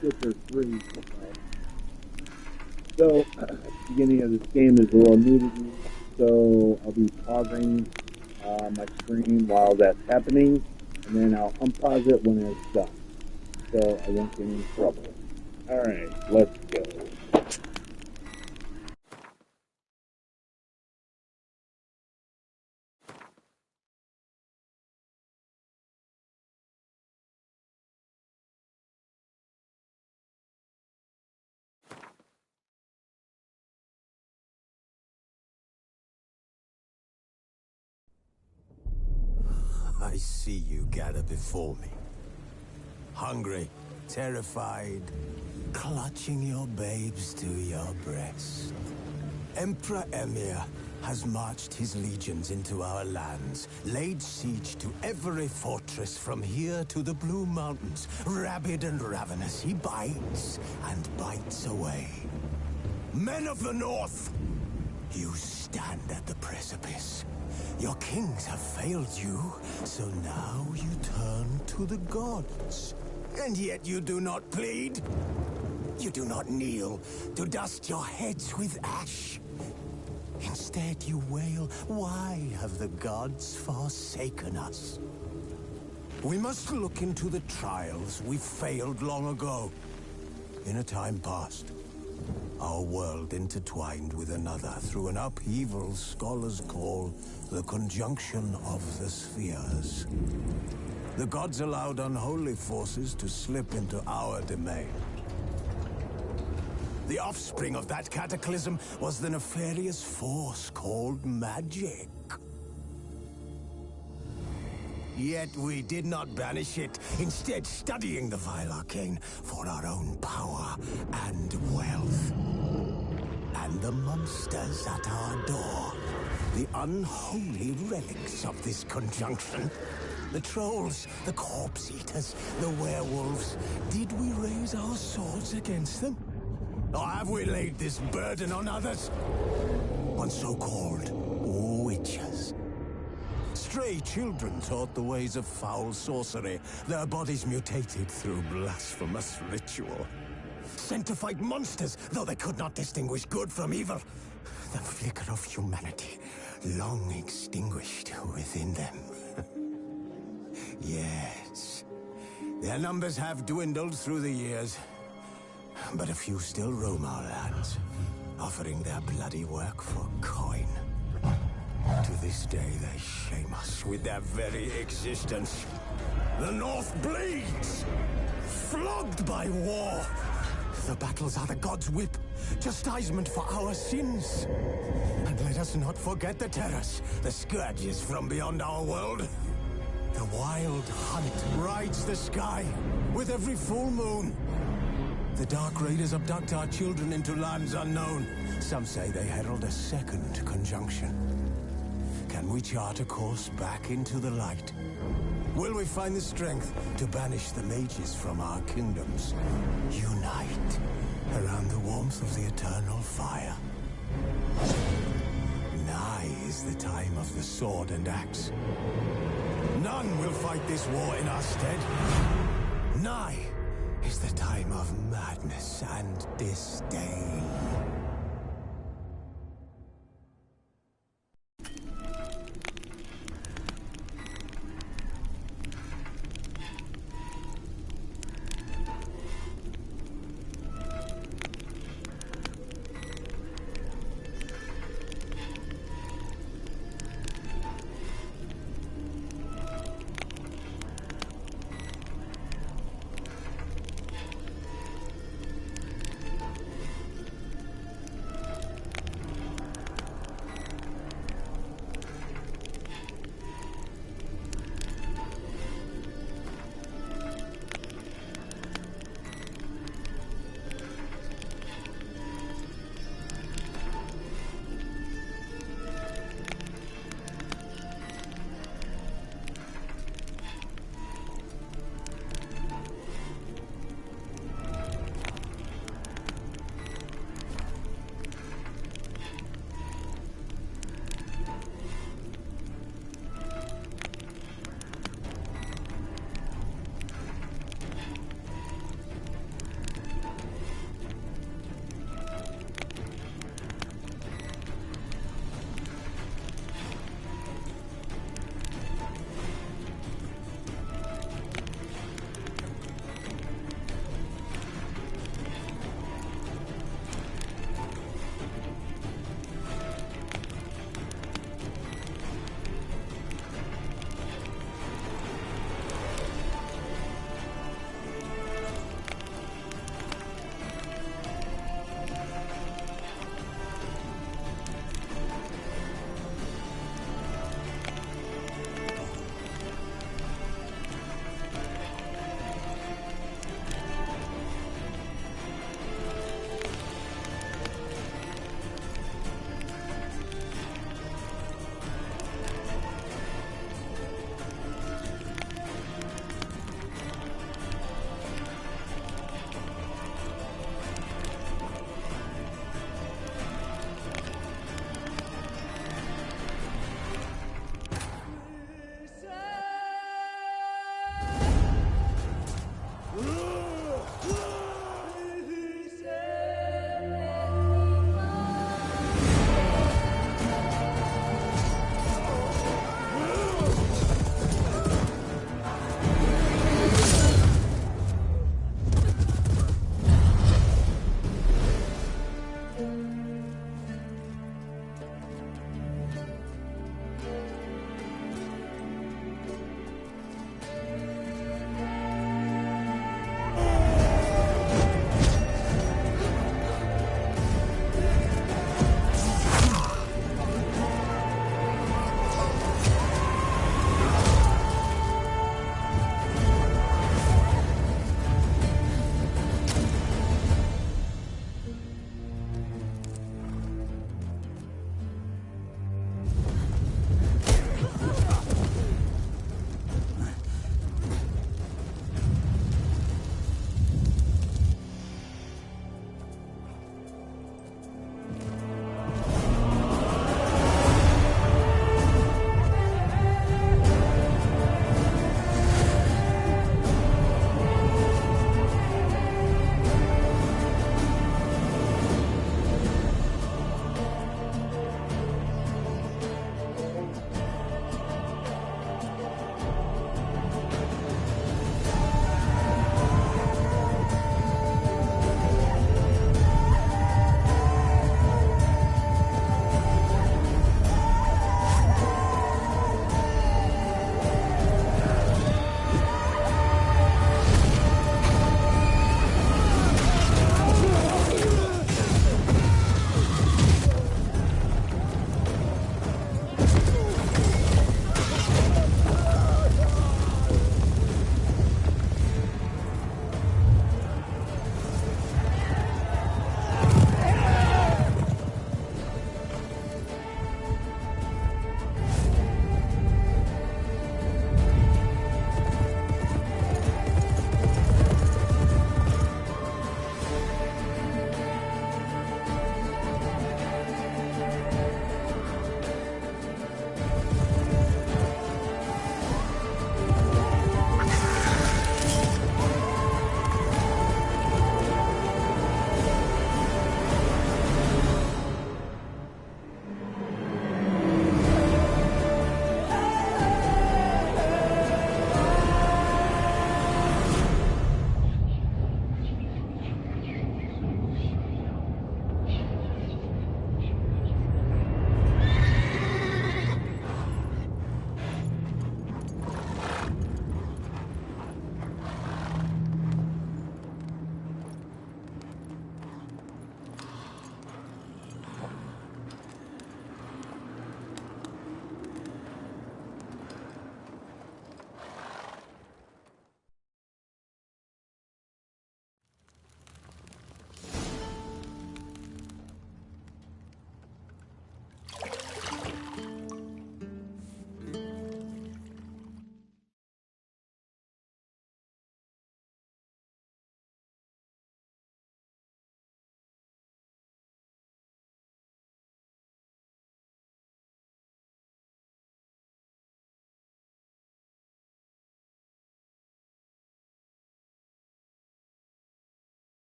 Switcher 3. So, beginning of this game is a little new to me, so I'll be pausing my screen while that's happening, and then I'll unpause it when it's done, so I won't get in trouble. Alright, let's go. I see you gather before me. Hungry, terrified, clutching your babes to your breast. Emperor Emir has marched his legions into our lands, laid siege to every fortress from here to the Blue Mountains. Rabid and ravenous, he bites and bites away. Men of the North, you stand at the precipice. Your kings have failed you, so now you turn to the gods. And yet you do not plead. You do not kneel to dust your heads with ash. Instead you wail, why have the gods forsaken us? We must look into the trials we failed long ago. In a time past, our world intertwined with another through an upheaval scholars call the conjunction of the spheres. The gods allowed unholy forces to slip into our domain. The offspring of that cataclysm was the nefarious force called magic. Yet we did not banish it, instead studying the vile arcane for our own power and wealth. And the monsters at our door, the unholy relics of this conjunction. The trolls, the corpse eaters, the werewolves. Did we raise our swords against them? Or have we laid this burden on others? On so-called witches. Stray children taught the ways of foul sorcery, their bodies mutated through blasphemous ritual. Sent to fight monsters, though they could not distinguish good from evil. The flicker of humanity, long extinguished within them. Yes, their numbers have dwindled through the years, but a few still roam our lands, offering their bloody work for coin. To this day, they shame us with their very existence. The North bleeds, flogged by war. The battles are the gods' whip, chastisement for our sins. And let us not forget the terrors, the scourges from beyond our world. The wild hunt rides the sky with every full moon. The Dark Raiders abduct our children into lands unknown. Some say they herald a second conjunction. Can we chart a course back into the light? Will we find the strength to banish the mages from our kingdoms? Unite around the warmth of the eternal fire. Nigh is the time of the sword and axe. None will fight this war in our stead. Nigh is the time of madness and disdain.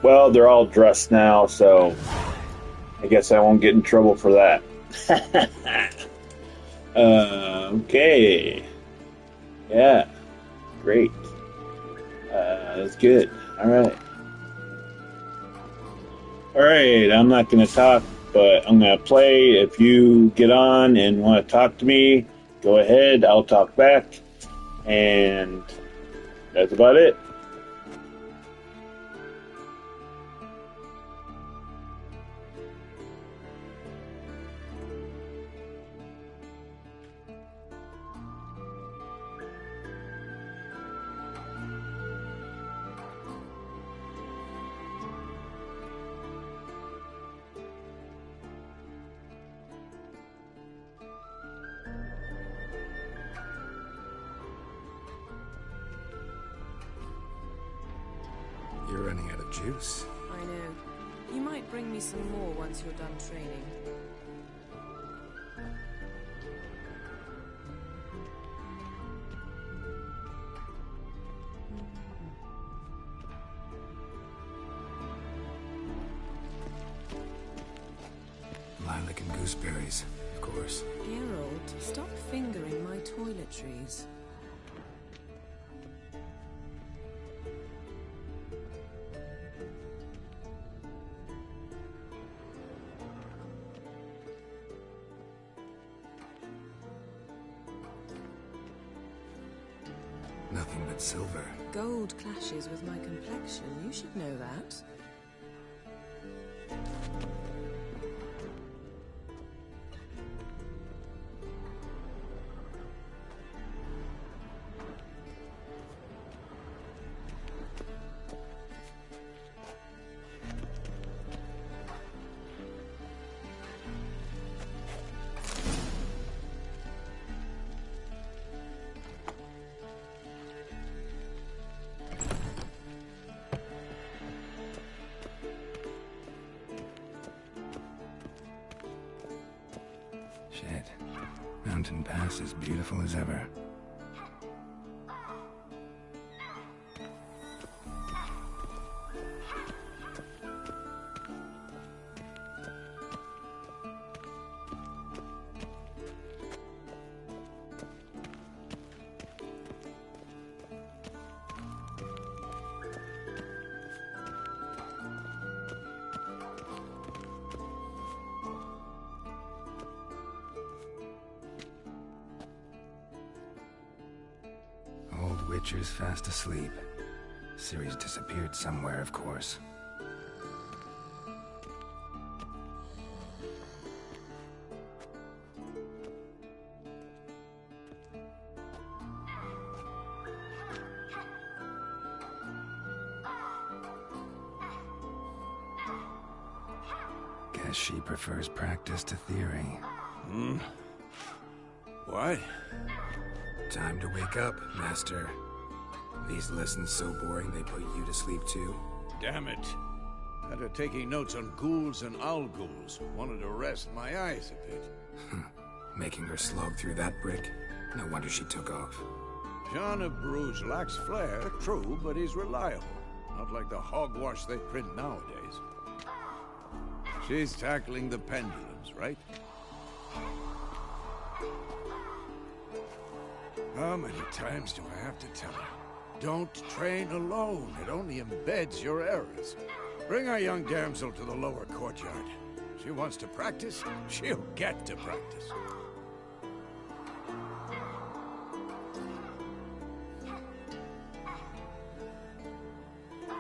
Well, they're all dressed now, so I guess I won't get in trouble for that. Okay. Yeah. Great. That's good. All right. All right. I'm not going to talk, but I'm going to play. If you get on and want to talk to me, go ahead. I'll talk back. And that's about it. You're running out of juice. I know. You might bring me some more once you're done training. Lilac and gooseberries, of course. Geralt, stop fingering my toiletries. Nothing but silver. Gold clashes with my complexion. You should know that. Shit. Mountain Pass is beautiful as ever. Witcher's fast asleep. Ciri's disappeared somewhere, of course. Guess she prefers practice to theory. What? Time to wake up, Master. These lessons so boring they put you to sleep too? Damn it. After taking notes on ghouls and owl ghouls, wanted to rest my eyes a bit. Making her slog through that brick? No wonder she took off. John of Bruges lacks flair, true, but he's reliable. Not like the hogwash they print nowadays. She's tackling the pendulums, right? How many times do I have to tell her? Don't train alone. It only embeds your errors. Bring our young damsel to the lower courtyard. She wants to practice, she'll get to practice.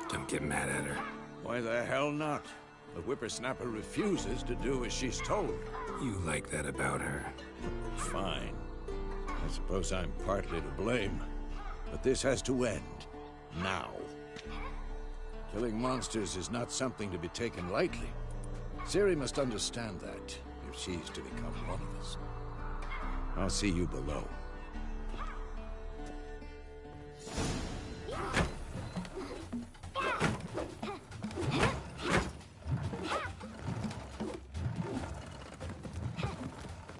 Don't get mad at her. Why the hell not? The whippersnapper refuses to do as she's told. You like that about her. Fine. I suppose I'm partly to blame. But this has to end. Now. Killing monsters is not something to be taken lightly. Ciri must understand that, if she's to become one of us. I'll see you below.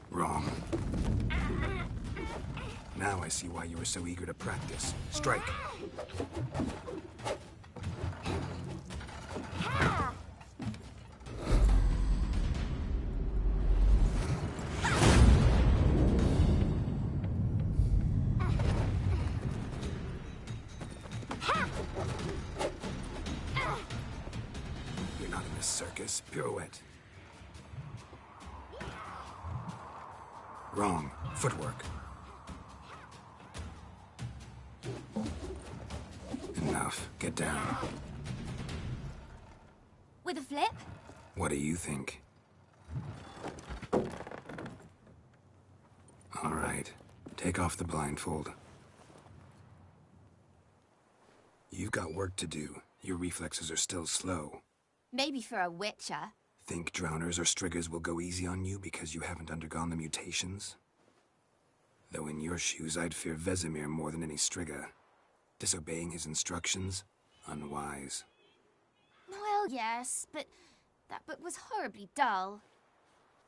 Wrong. Now I see why you were so eager to practice. Strike. circus pirouette. Wrong. Footwork. Enough. Get down. With a flip? What do you think? All right. Take off the blindfold. You've got work to do. Your reflexes are still slow. Maybe for a witcher. Think drowners or striggers will go easy on you because you haven't undergone the mutations? Though in your shoes, I'd fear Vesemir more than any strigger. Disobeying his instructions? Unwise. Well, yes, but that book was horribly dull.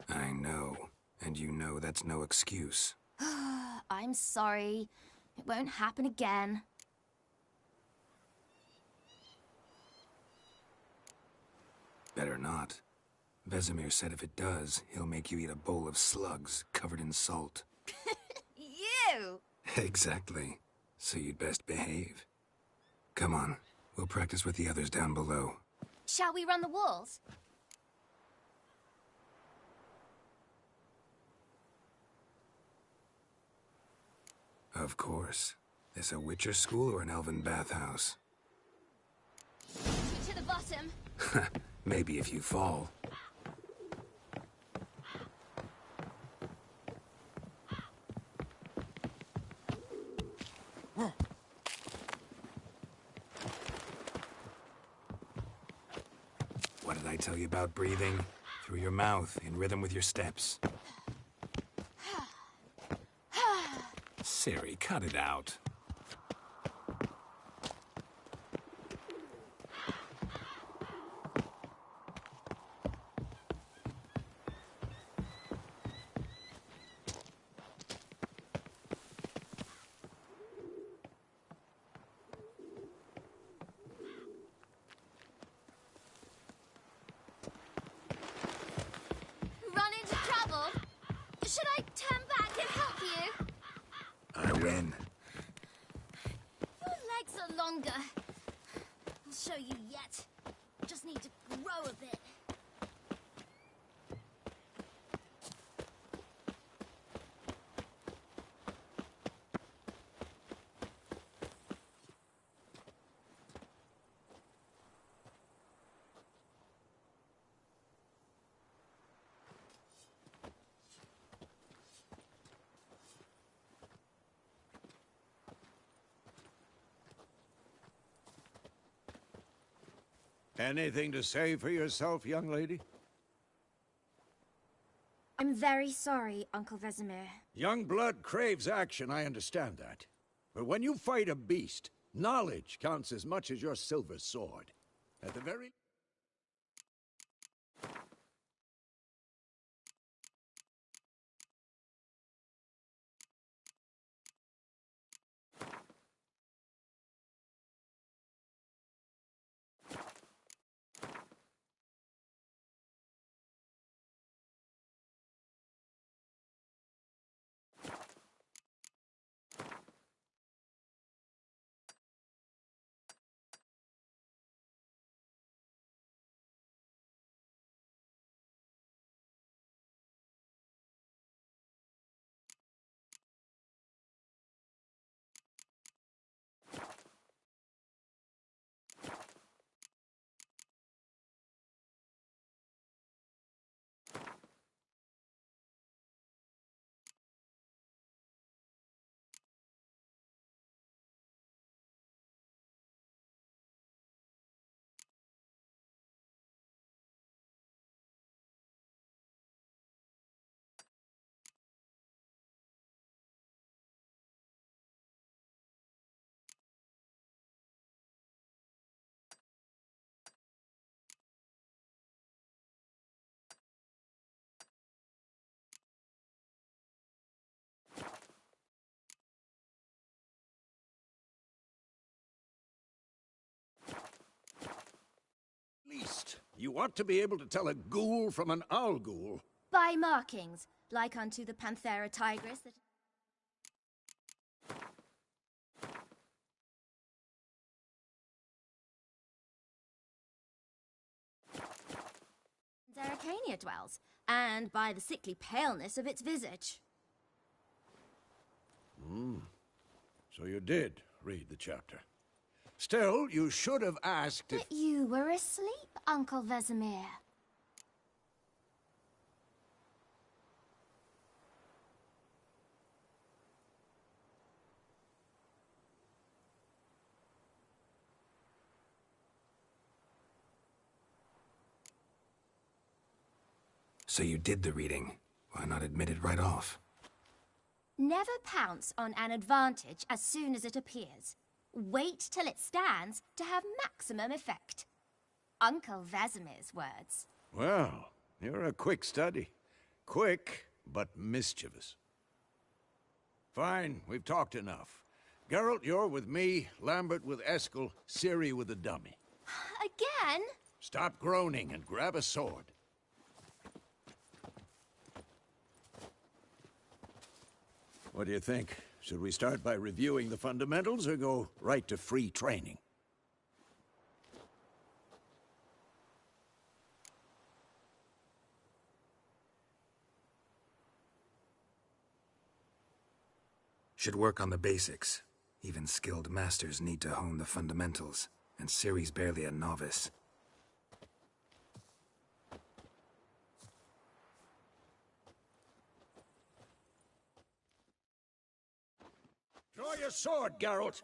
I know. And you know that's no excuse. I'm sorry. It won't happen again. Better not. Vesemir said if it does, he'll make you eat a bowl of slugs covered in salt. You! Exactly. So you'd best behave. Come on. We'll practice with the others down below. Shall we run the walls? Of course. This a Witcher school or an elven bathhouse? To the bottom. Maybe if you fall. What did I tell you about breathing? Through your mouth, in rhythm with your steps. Siri, cut it out. Run into trouble? Should I turn back and help you? I win. Your legs are longer. I'll show you yet. Just need to grow a bit. Anything to say for yourself, young lady? I'm very sorry, Uncle Vesemir. Young blood craves action, I understand that. But when you fight a beast, knowledge counts as much as your silver sword. At the very... Least, you ought to be able to tell a ghoul from an owl ghoul. By markings, like unto the Panthera tigris that... Arcania dwells, and by the sickly paleness of its visage. So you did read the chapter. Still, you should have asked if... But you were asleep, Uncle Vesemir. So you did the reading. Why not admit it right off? Never pounce on an advantage as soon as it appears. Wait till it stands to have maximum effect. Uncle Vesemir's words. Well, you're a quick study. Quick, but mischievous. Fine, we've talked enough. Geralt, you're with me, Lambert with Eskel, Ciri with the dummy. Again? Stop groaning and grab a sword. What do you think? Should we start by reviewing the fundamentals or go right to free training? Should work on the basics. Even skilled masters need to hone the fundamentals, and Ciri's barely a novice. Draw your sword, Geralt!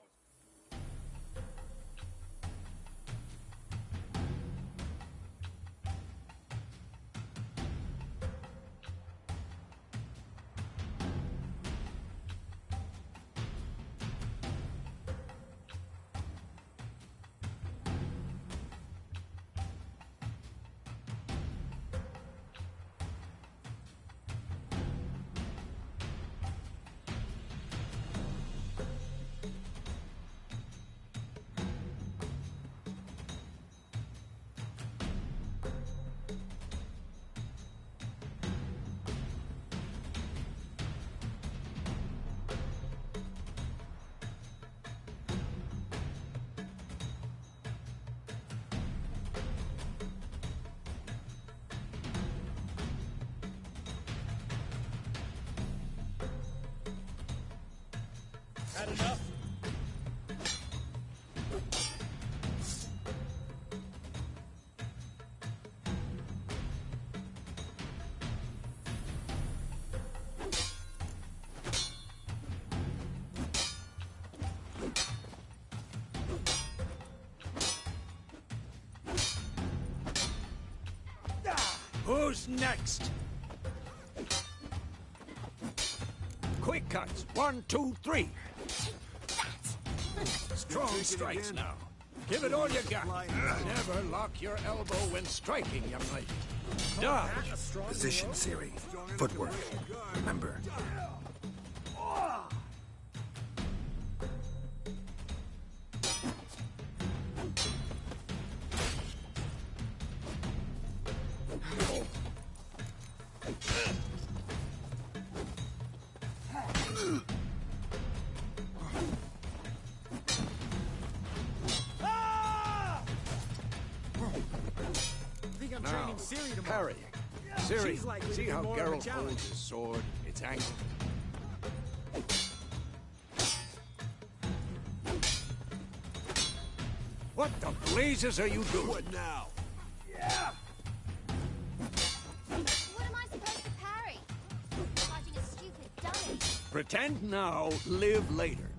Had enough? Who's next? Quick cuts. 1, 2, 3. Strong strikes now. Give it all you got. Never lock your elbow when striking, young lady. Dodge. Position, Ciri. Footwork. Remember. Training Ciri tomorrow. Parrying. Ciri, She's likely to see be how more of a Geralt challenge. holds his sword? It's angled. What the blazes are you doing? What now? What am I supposed to parry? Fighting a stupid dummy. Pretend now, live later.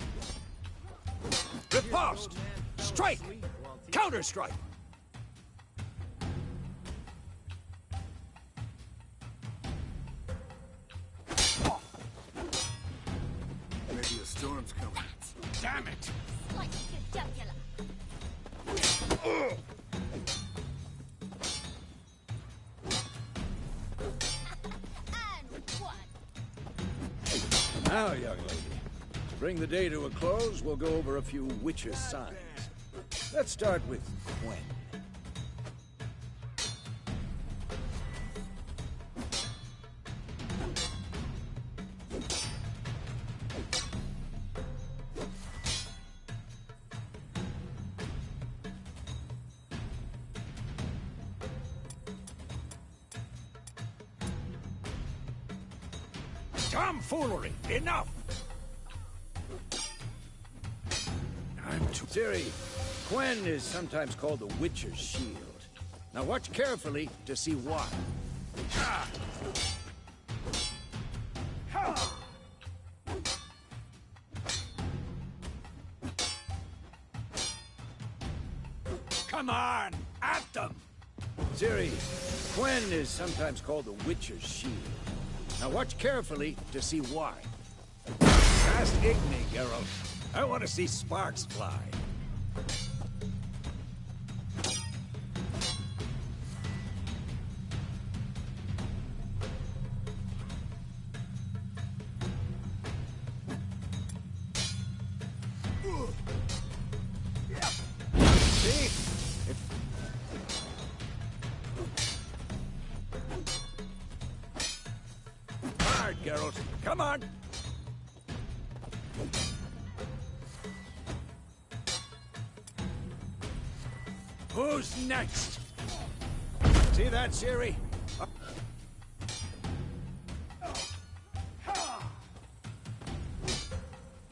Riposte! Strike! Counter-strike! Maybe a storm's coming. Damn it! Like a jugular. And one. Now, young lady, to bring the day to a close, we'll go over a few witches' signs. Let's start with Gwen. Tomfoolery! Enough! I'm too... Ciri, Quen is sometimes called the Witcher's Shield. Now watch carefully to see why. Ah! Ha! Come on! At them! Ciri, Quen is sometimes called the Witcher's Shield. Now watch carefully to see why. Fast Igni, Geralt. I want to see sparks fly. See? Hard, Geralt. Come on. Who's next? See that, Ciri?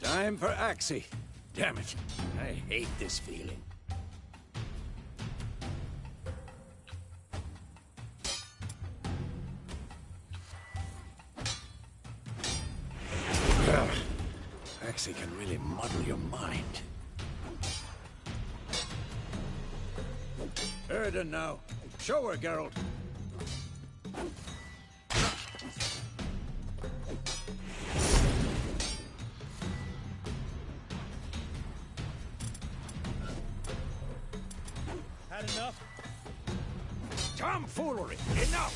Time for Axie. Damn it. I hate this feeling. Ugh. Axie can really muddle your mind. Erden now. Show her, Geralt. Had enough? Tomfoolery! Enough!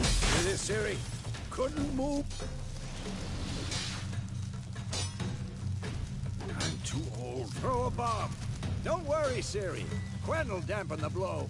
See this, Ciri? Couldn't move. I'm too old. Throw a bomb. Don't worry, Ciri. Quen will dampen the blow.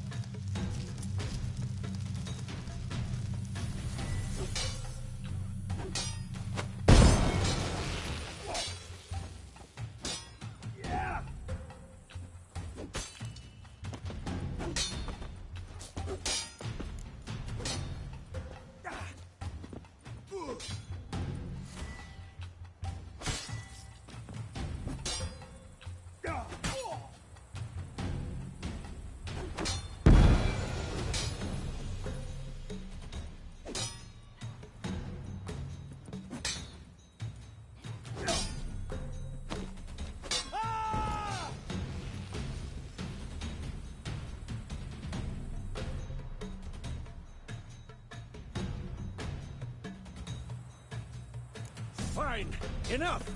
Fine. Enough.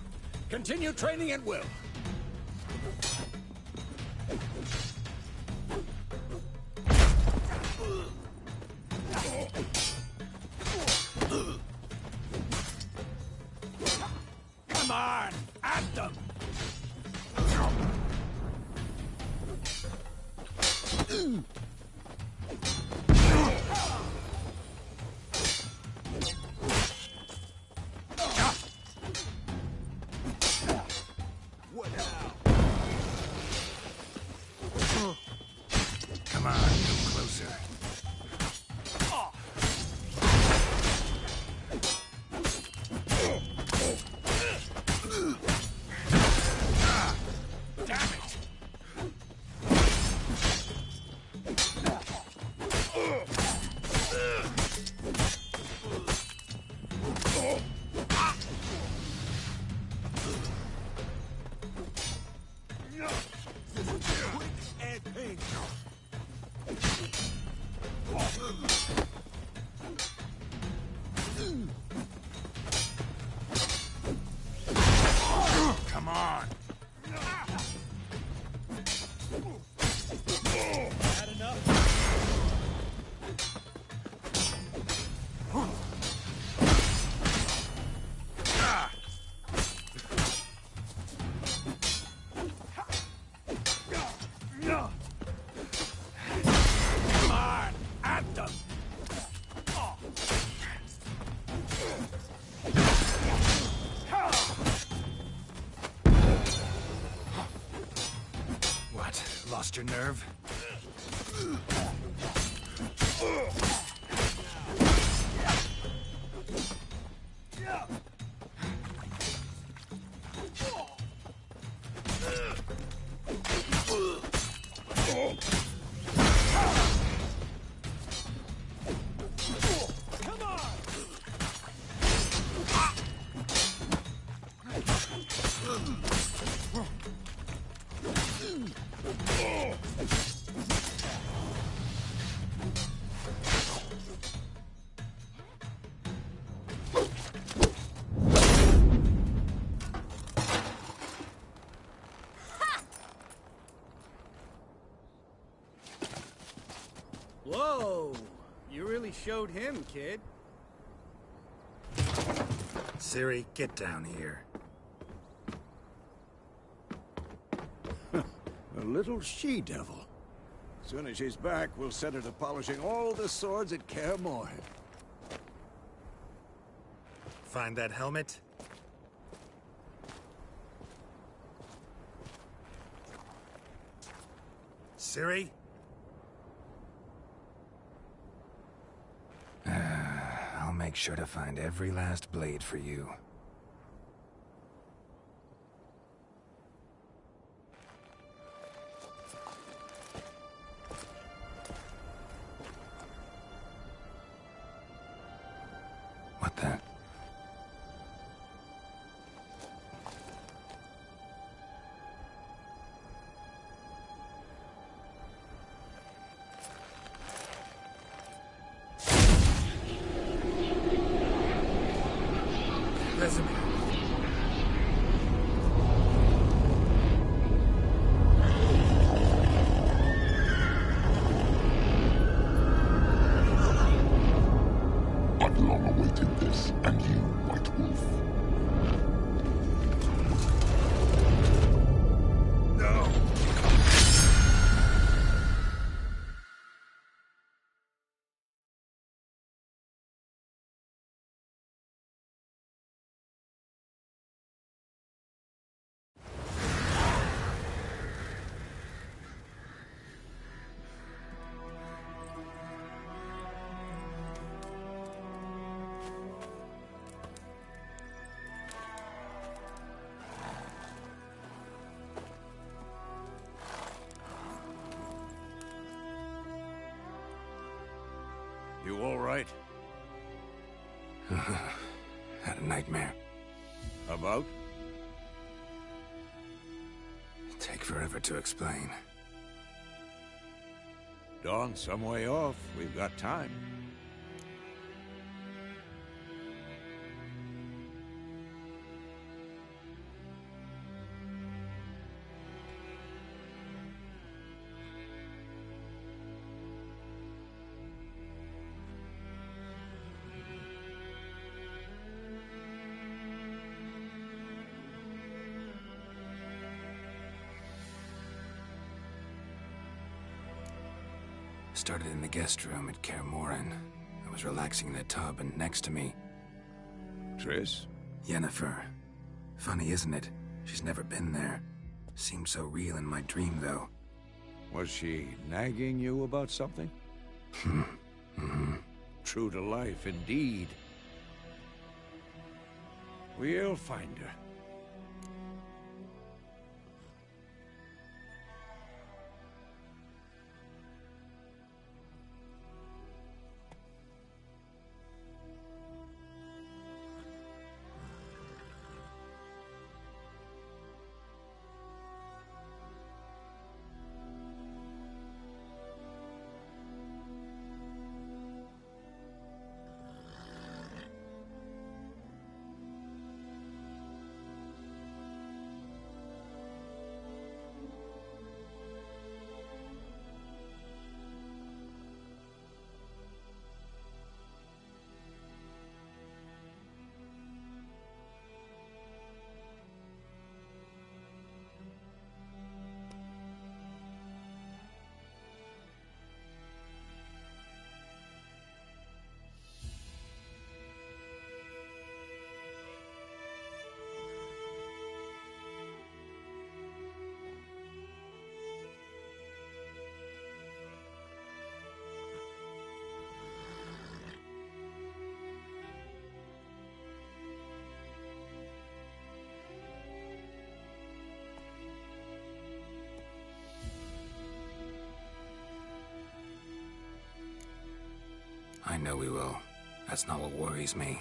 Continue training at will. Come on! At them! Come on, come closer. Damn it! Quick and painful. Come on. Had enough? Come on. At them. What? Lost your nerve? Whoa! You really showed him, kid. Siri, get down here. A little she-devil. Soon as she's back, we'll set her to polishing all the swords at Kaer Morhen. Find that helmet? Siri? I'll make sure to find every last blade for you. What the? Vesemir. I've long awaited this, and you, White Wolf. No! You all right? Had a nightmare. About? Take forever to explain. Dawn's some way off. We've got time. Started in the guest room at Kaer Morhen. I was relaxing in a tub, and next to me, Triss? Yennefer. Funny, isn't it? She's never been there. Seemed so real in my dream, though. Was she nagging you about something? True to life, indeed. We'll find her. I know we will. That's not what worries me.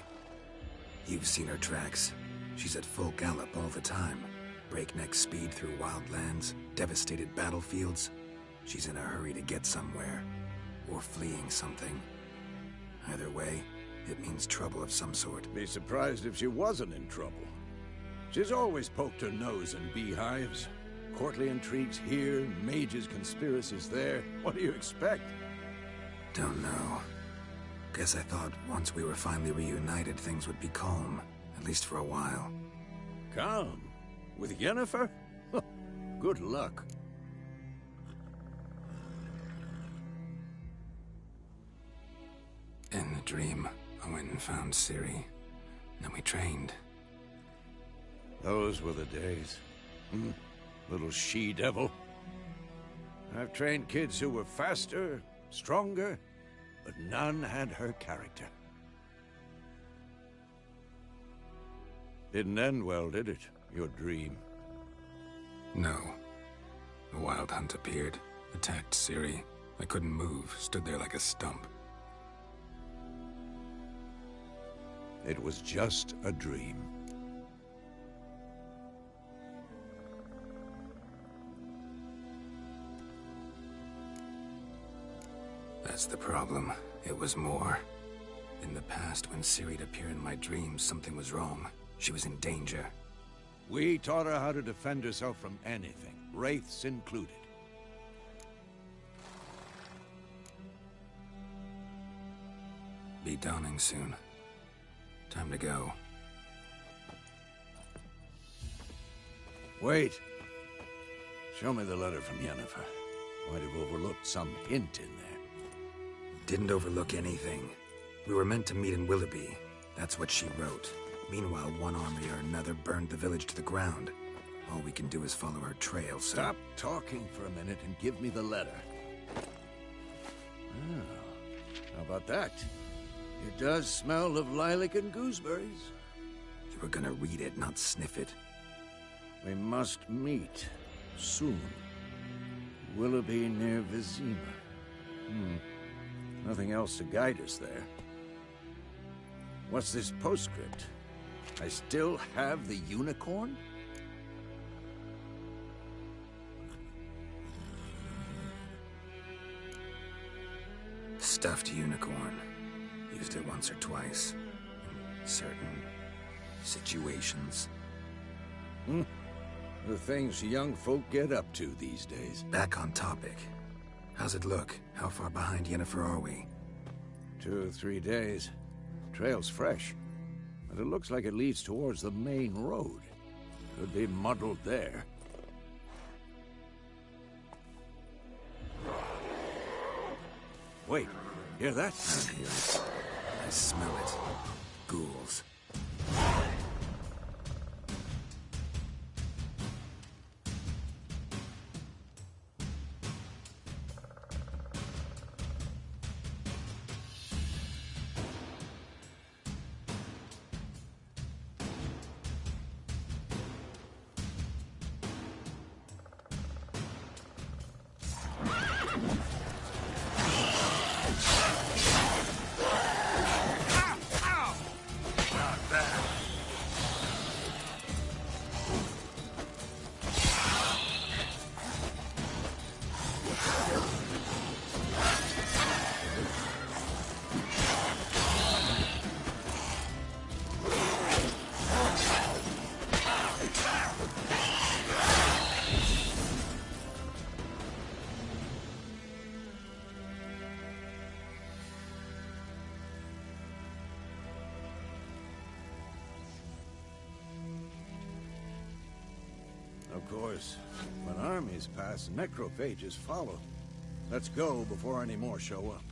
You've seen her tracks. She's at full gallop all the time. Breakneck speed through wild lands, devastated battlefields. She's in a hurry to get somewhere. Or fleeing something. Either way, it means trouble of some sort. Be surprised if she wasn't in trouble. She's always poked her nose in beehives. Courtly intrigues here, mages' conspiracies there. What do you expect? Don't know. Guess I thought once we were finally reunited, things would be calm. At least for a while. Calm? With Yennefer? Good luck. In the dream, I went and found Ciri. Then we trained. Those were the days. Little she-devil. I've trained kids who were faster, stronger, but none had her character. Didn't end well, did it? Your dream? No. A wild hunt appeared, attacked Ciri. I couldn't move, stood there like a stump. It was just a dream. That's the problem. It was more. In the past, when Ciri'd appear in my dreams, something was wrong. She was in danger. We taught her how to defend herself from anything, wraiths included. Be dawning soon. Time to go. Wait. Show me the letter from Yennefer. Might have overlooked some hint in there. Didn't overlook anything. We were meant to meet in Willoughby. That's what she wrote. Meanwhile, one army or another burned the village to the ground. All we can do is follow her trail, so... Stop talking for a minute and give me the letter. Oh, how about that? It does smell of lilac and gooseberries. You were gonna read it, not sniff it. We must meet. Soon. Willoughby near Vizima. Nothing else to guide us there. What's this postscript? I still have the unicorn? Stuffed unicorn. Used it once or twice. In certain situations. The things young folk get up to these days. Back on topic. How's it look? How far behind Yennefer are we? 2 or 3 days. Trail's fresh. But it looks like it leads towards the main road. Could be muddled there. Wait, hear that? I hear it. I smell it. Ghouls. Of course, when armies pass, necrophages follow. Let's go before any more show up.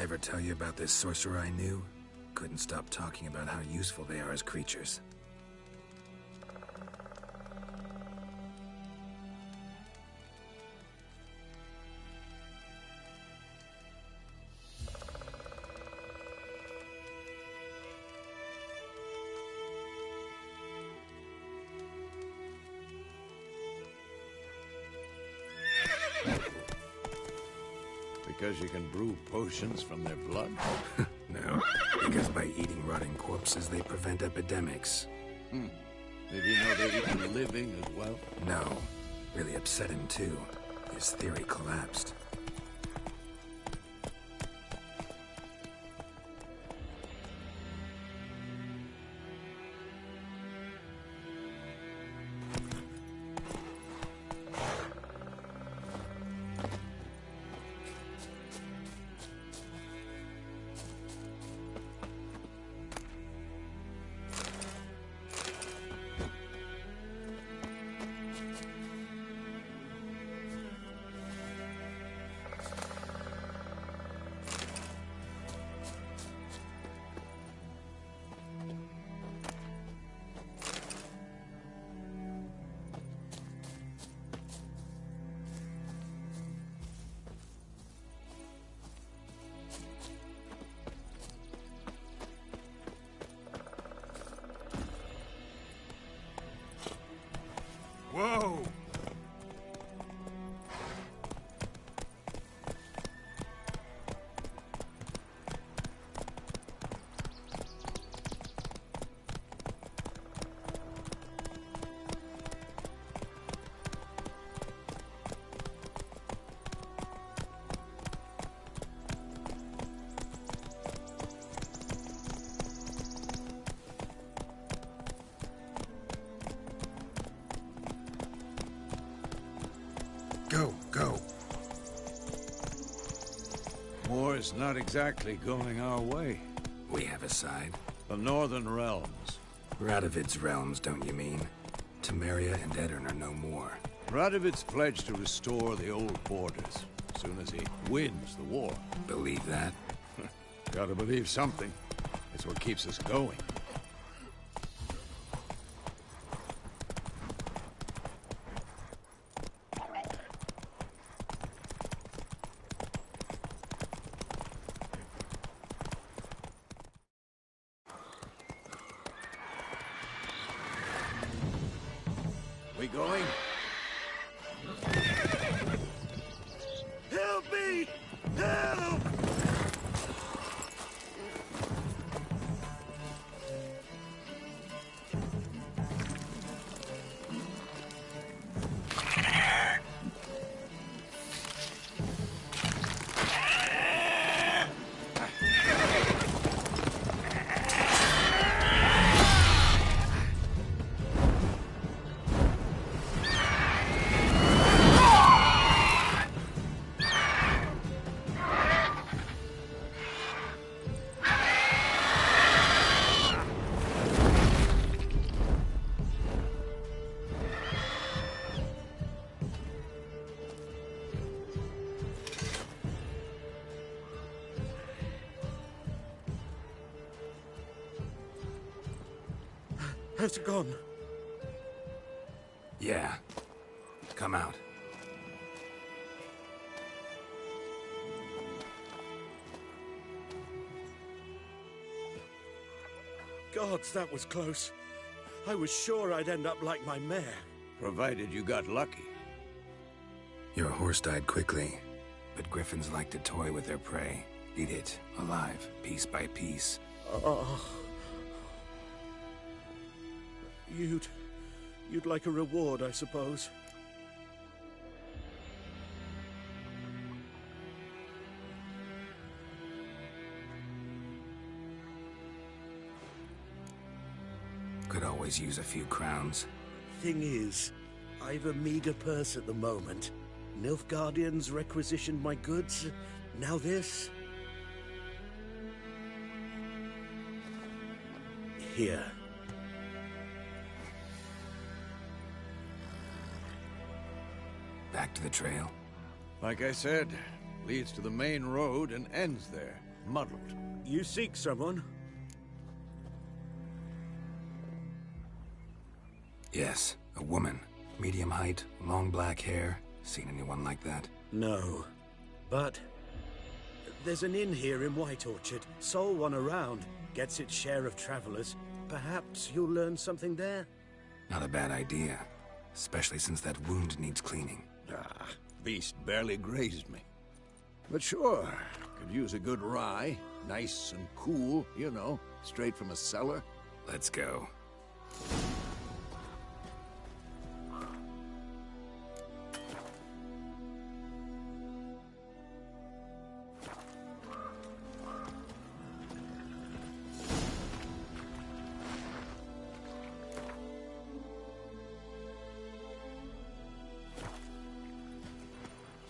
Ever tell you about this sorcerer I knew? Couldn't stop talking about how useful they are as creatures. Because you can brew potions from their blood? No, because by eating rotting corpses, they prevent epidemics. Did you know they eat the living as well? No, really upset him too. His theory collapsed. Whoa! Go. War's not exactly going our way. We have a side. The Northern Realms. Radovid's realms, don't you mean? Temeria and Edirn are no more. Radovid's pledged to restore the old borders, as soon as he wins the war. Believe that? Gotta believe something. It's what keeps us going. We going? Help me! Help! Has it gone? Yeah. Come out. Gods, that was close. I was sure I'd end up like my mare. Provided you got lucky. Your horse died quickly, but griffins like to toy with their prey. Eat it, alive, piece by piece. You'd like a reward, I suppose. Could always use a few crowns. Thing is, I've a meager purse at the moment. Nilfgaardians requisitioned my goods. Now this. Here. Back to the trail? Like I said, leads to the main road and ends there. muddled. You seek someone? Yes, a woman. Medium height, long black hair. Seen anyone like that? No. But there's an inn here in White Orchard. Sole one around. Gets its share of travelers. Perhaps you'll learn something there? Not a bad idea. Especially since that wound needs cleaning. Ah, beast barely grazed me. But sure, could use a good rye. Nice and cool, you know, straight from a cellar. Let's go.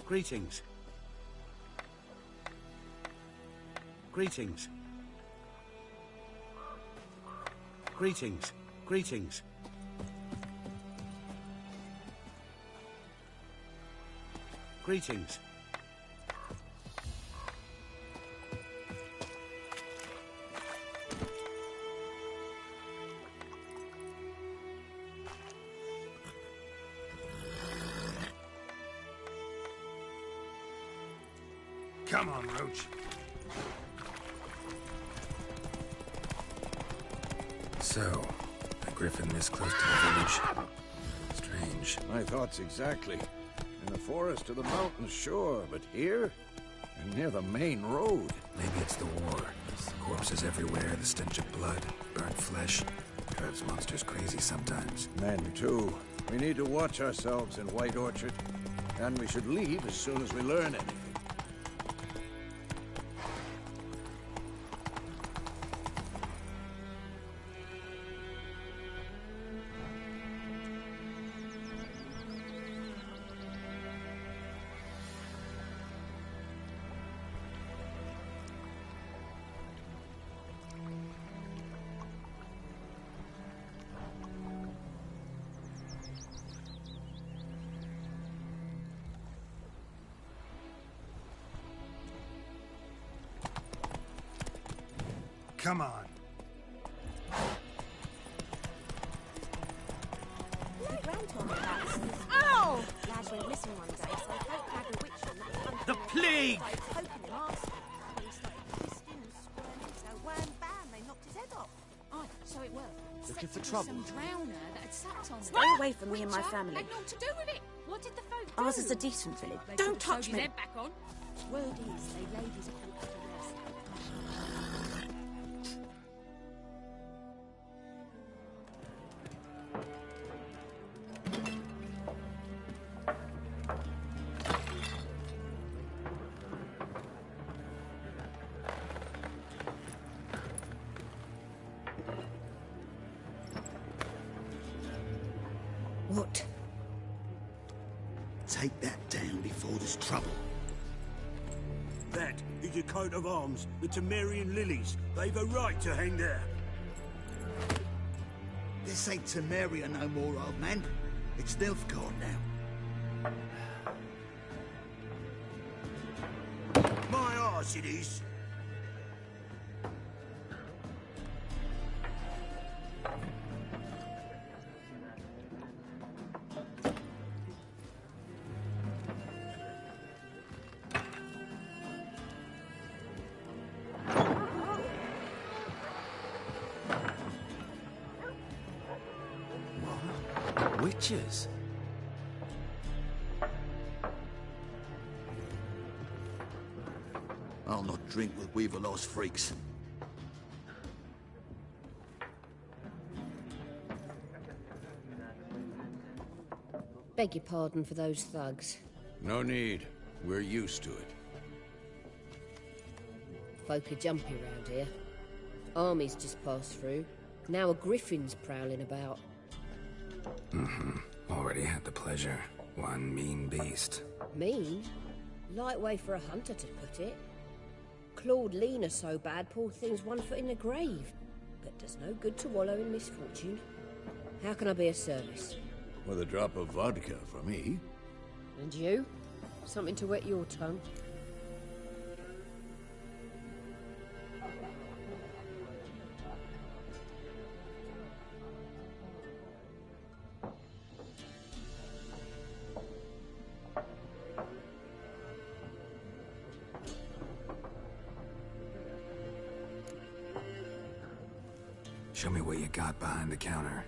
Greetings. Greetings. Greetings. Greetings. Greetings. Come on, Roach. So, a griffin this close to the village. Strange. My thoughts exactly. In the forest or the mountains, sure, but here? And near the main road. Maybe it's the war. Corpses everywhere, the stench of blood, burnt flesh. Drives monsters crazy sometimes. Men, too. We need to watch ourselves in White Orchard. And we should leave as soon as we learn anything. Come on. Ow! Lads went missing one day, so they don't tag a witch on that. The plague! Poking him arse. He started twisting and squirming, so wham bam, they knocked his head off. Aye, so it were. Looking for Said to be trouble? Some drowner that had sat on Stay away from me and my family. Had naught to do with it. What did the folk do? Ours is a decent village. They Don't could've sewed touch his me. head back on. Word is, they laid his coat up to rest. What? Take that down before there's trouble. That is your coat of arms, the Temerian lilies. They've a right to hang there. This ain't Temeria no more, old man. It's Nilfgaard now. My arse it is. Witches? I'll not drink with Weaverlost freaks. Beg your pardon for those thugs. No need. We're used to it. Folk are jumpy round here. Armies just passed through. Now a griffin's prowling about. Already had the pleasure. One mean beast. Mean? Light way for a hunter to put it. Clawed Lena so bad, poor thing's 1 foot in the grave. But does no good to wallow in misfortune. How can I be of service? With a drop of vodka for me. And you? Something to wet your tongue? Show me what you got behind the counter.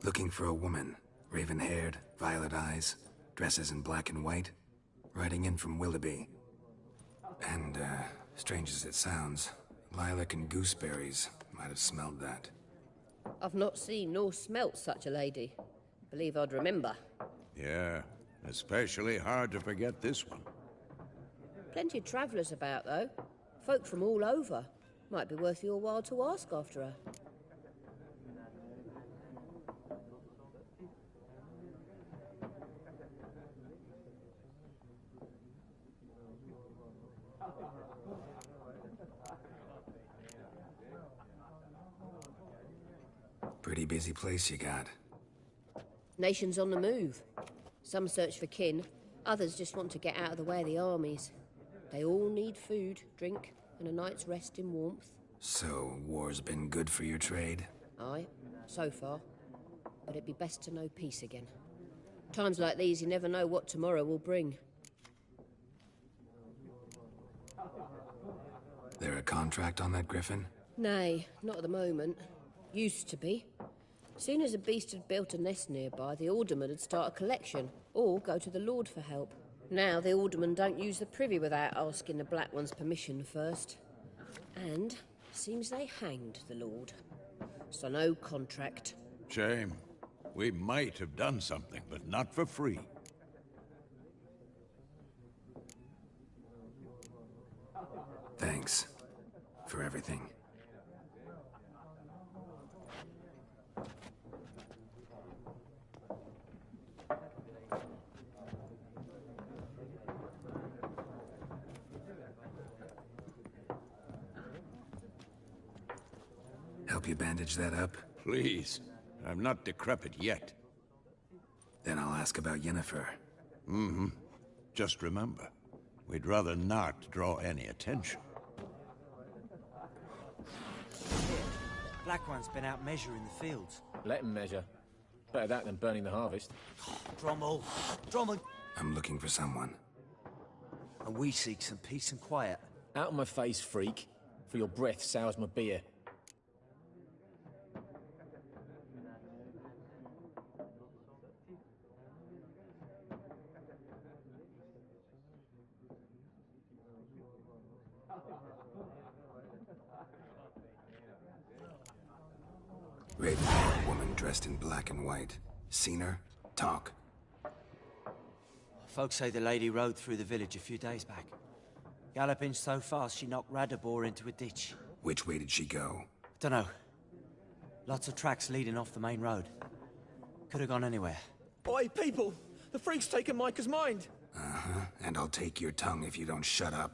Looking for a woman. Raven-haired, violet eyes, dresses in black and white. Riding in from Willoughby. And, strange as it sounds, lilac and gooseberries might have smelled that. I've not seen nor smelt such a lady. Believe I'd remember. Yeah, especially hard to forget this one. Plenty of travellers about, though. Folk from all over. Might be worth your while to ask after her. Pretty busy place you got. Nations on the move. Some search for kin, others just want to get out of the way of the armies. They all need food, drink, and a night's rest in warmth. So, war's been good for your trade? Aye, so far. But it'd be best to know peace again. Times like these, you never know what tomorrow will bring. There a contract on that griffin? Nay, not at the moment. Used to be. Soon as a beast had built a nest nearby, the alderman would start a collection, or go to the Lord for help. Now the aldermen don't use the privy without asking the Black One's permission first. And seems they hanged the Lord. So no contract. Shame. We might have done something, but not for free. Thanks for everything. you bandage that up? Please. I'm not decrepit yet. Then I'll ask about Yennefer. Mm-hmm. Just remember, we'd rather not draw any attention. Black One's been out measuring the fields. Let him measure. Better that than burning the harvest. Drommel! Drommel! I'm looking for someone. And we seek some peace and quiet. Out of my face, freak. For your breath sours my beer. Raven, woman dressed in black and white. Seen her? Talk. Folks say the lady rode through the village a few days back. Galloping so fast she knocked Radabor into a ditch. Which way did she go? Dunno. Lots of tracks leading off the main road. Could have gone anywhere. Oi, people! The freak's taken Micah's mind! Uh-huh. And I'll take your tongue if you don't shut up.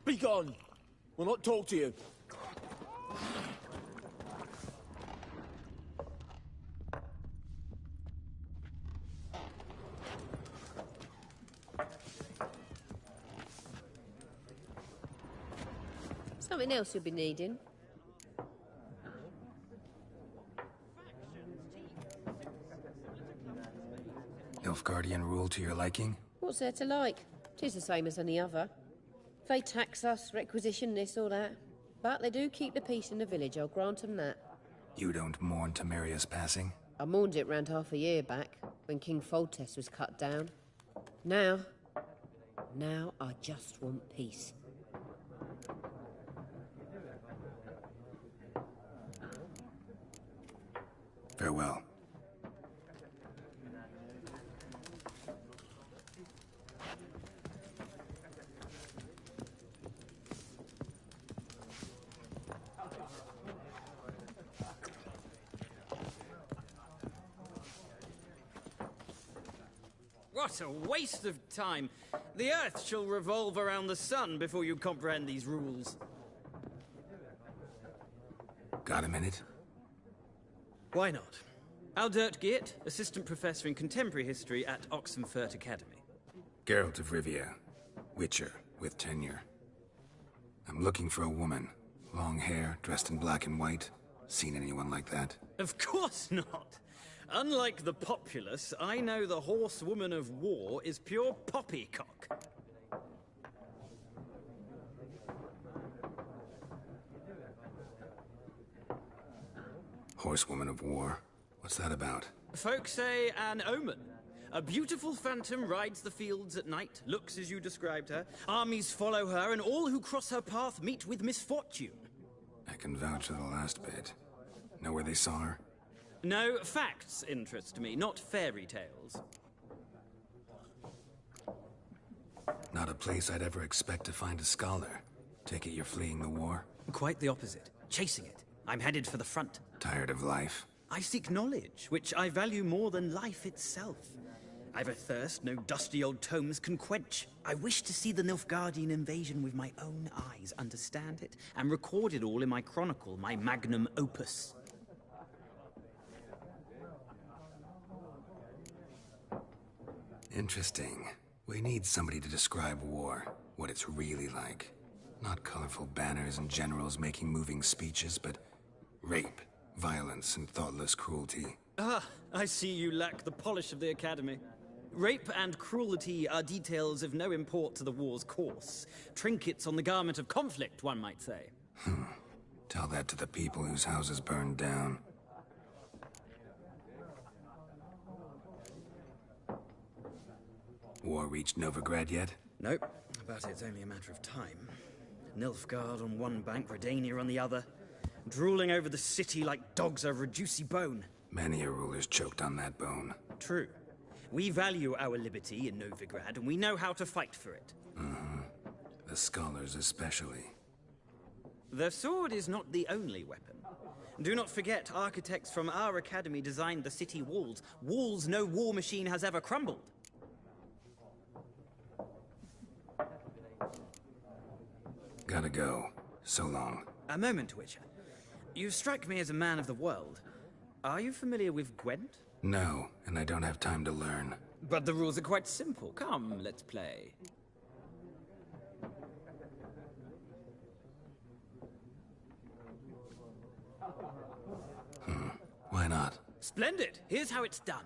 Be gone! We'll not talk to you. Something else you'll be needing. Nilfgaardian rule to your liking? What's there to like? 'Tis the same as any other. They tax us, requisition this or that. But they do keep the peace in the village, I'll grant them that. You don't mourn Temeria's passing? I mourned it round half a year back, when King Foltest was cut down. Now I just want peace. Farewell. What a waste of time. The Earth shall revolve around the sun before you comprehend these rules. Got a minute? Why not? Aldert Geert, Assistant Professor in Contemporary History at Oxenfurt Academy. Geralt of Rivia. Witcher, with tenure. I'm looking for a woman. Long hair, dressed in black and white. Seen anyone like that? Of course not. Unlike the populace, I know the horsewoman of war is pure poppycock. Horsewoman of war? What's that about? Folk say an omen. A beautiful phantom rides the fields at night, looks as you described her. Armies follow her, and all who cross her path meet with misfortune. I can vouch for the last bit. Know where they saw her? No, facts interest me, not fairy tales. Not a place I'd ever expect to find a scholar. Take it you're fleeing the war? Quite the opposite. Chasing it. I'm headed for the front. Tired of life? I seek knowledge, which I value more than life itself. I've a thirst no dusty old tomes can quench. I wish to see the Nilfgaardian invasion with my own eyes, understand it, and record it all in my chronicle, my magnum opus. Interesting. We need somebody to describe war, what it's really like. Not colorful banners and generals making moving speeches, but rape, violence, and thoughtless cruelty. Ah, I see you lack the polish of the Academy. Rape and cruelty are details of no import to the war's course. Trinkets on the garment of conflict, one might say. Tell that to the people whose houses burned down. War reached Novigrad yet? Nope, but it's only a matter of time. Nilfgaard on one bank, Redania on the other. drooling over the city like dogs over a juicy bone. Many a ruler's choked on that bone. True. We value our liberty in Novigrad, and we know how to fight for it. The scholars especially. The sword is not the only weapon. Do not forget, architects from our academy designed the city walls. Walls no war machine has ever crumbled. Gotta go. So long. A moment, Witcher. You strike me as a man of the world. Are you familiar with Gwent? No, and I don't have time to learn. But the rules are quite simple. Come, let's play. Why not? Splendid! Here's how it's done.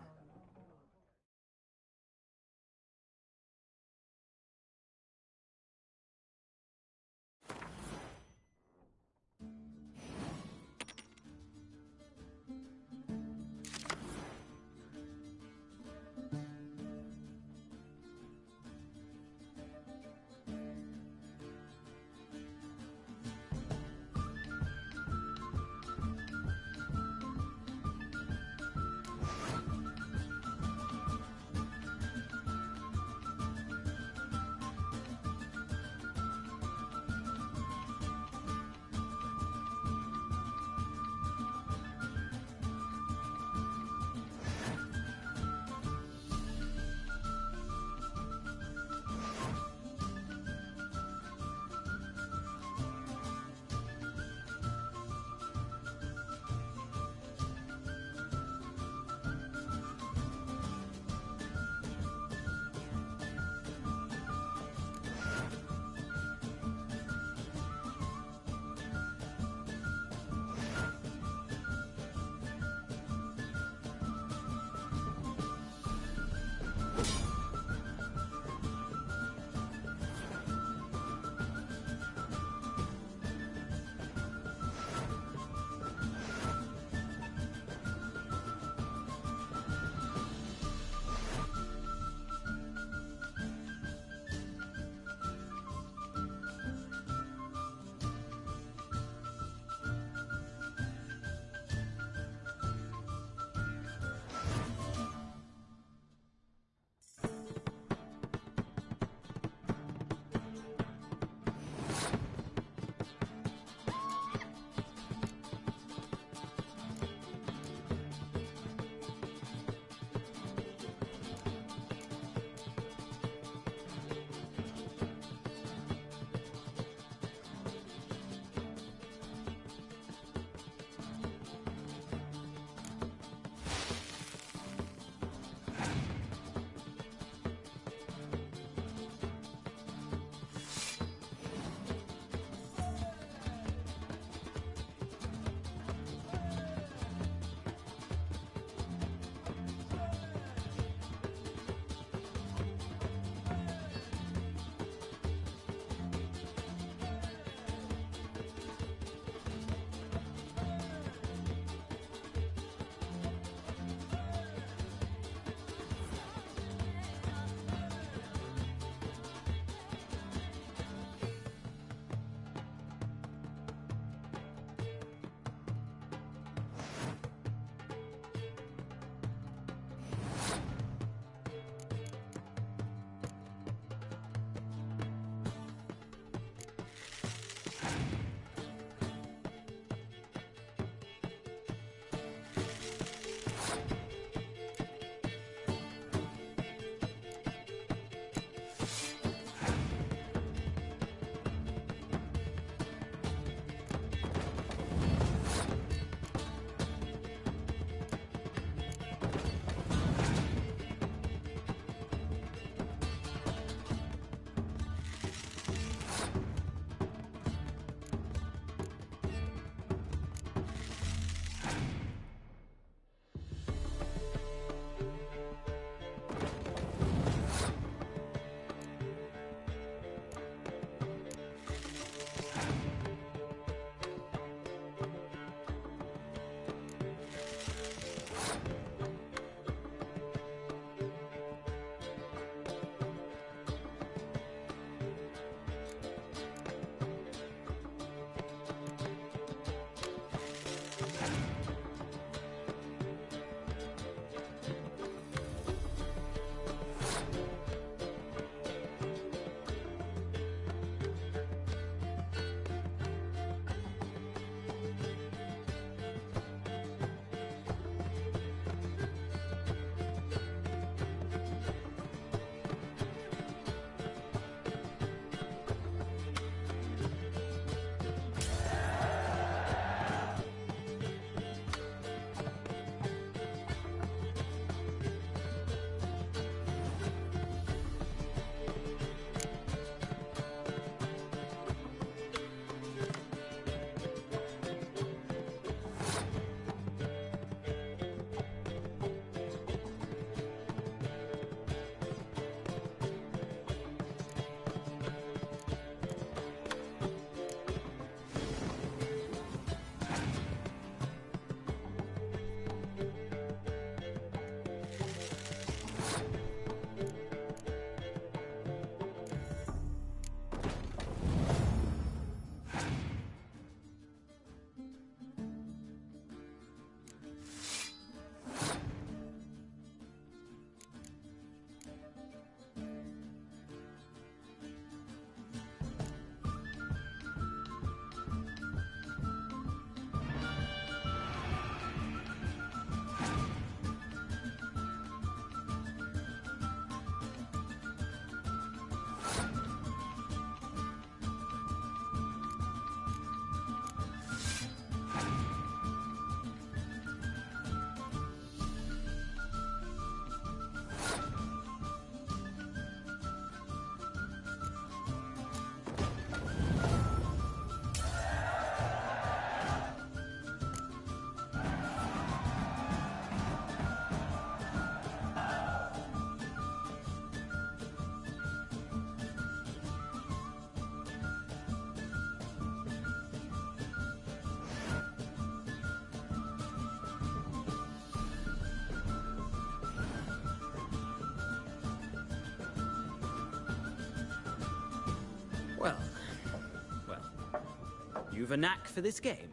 You've a knack for this game.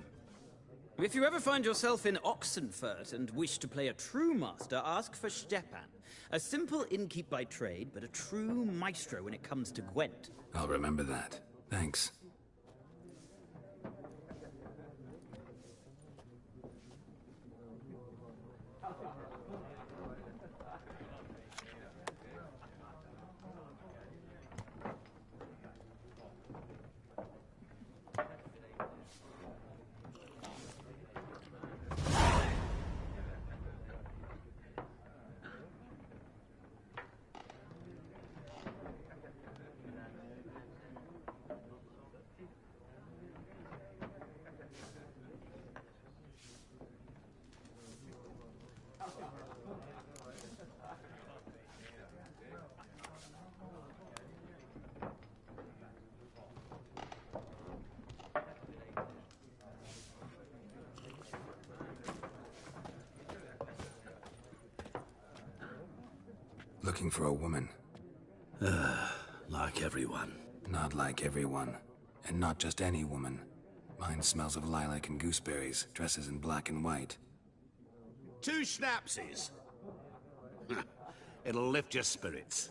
If you ever find yourself in Oxenfurt and wish to play a true master, ask for Stepan. A simple innkeep by trade, but a true maestro when it comes to Gwent. I'll remember that. Thanks. Looking for a woman. Like everyone. Not like everyone. And not just any woman. Mine smells of lilac and gooseberries, dresses in black and white. 2 schnapsies. It'll lift your spirits.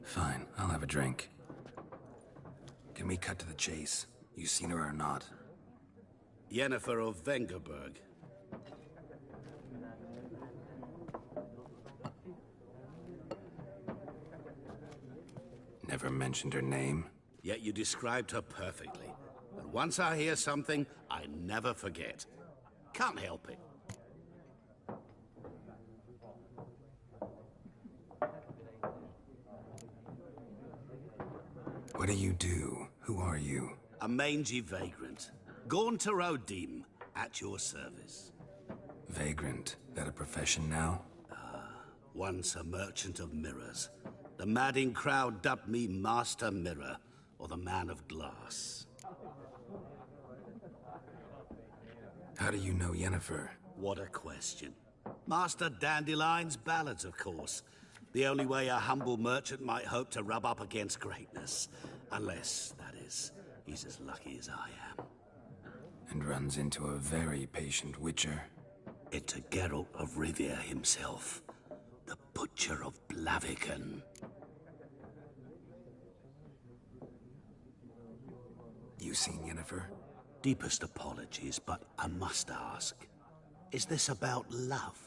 Fine, I'll have a drink. Can we cut to the chase? You seen her or not? Yennefer of Vengerberg. Never mentioned her name? Yet you described her perfectly. And once I hear something, I never forget. Can't help it. What do you do? Who are you? A mangy vagrant. Gone to Rodim, at your service. Vagrant. That a profession now? Once a merchant of mirrors. The madding crowd dubbed me Master Mirror, or the Man of Glass. How do you know Yennefer? What a question. Master Dandelion's ballads, of course. The only way a humble merchant might hope to rub up against greatness. Unless, that is, he's as lucky as I am. And runs into a very patient witcher. It's a Geralt of Rivia himself. The Butcher of Blaviken. You seen Yennefer? Deepest apologies, but I must ask. Is this about love?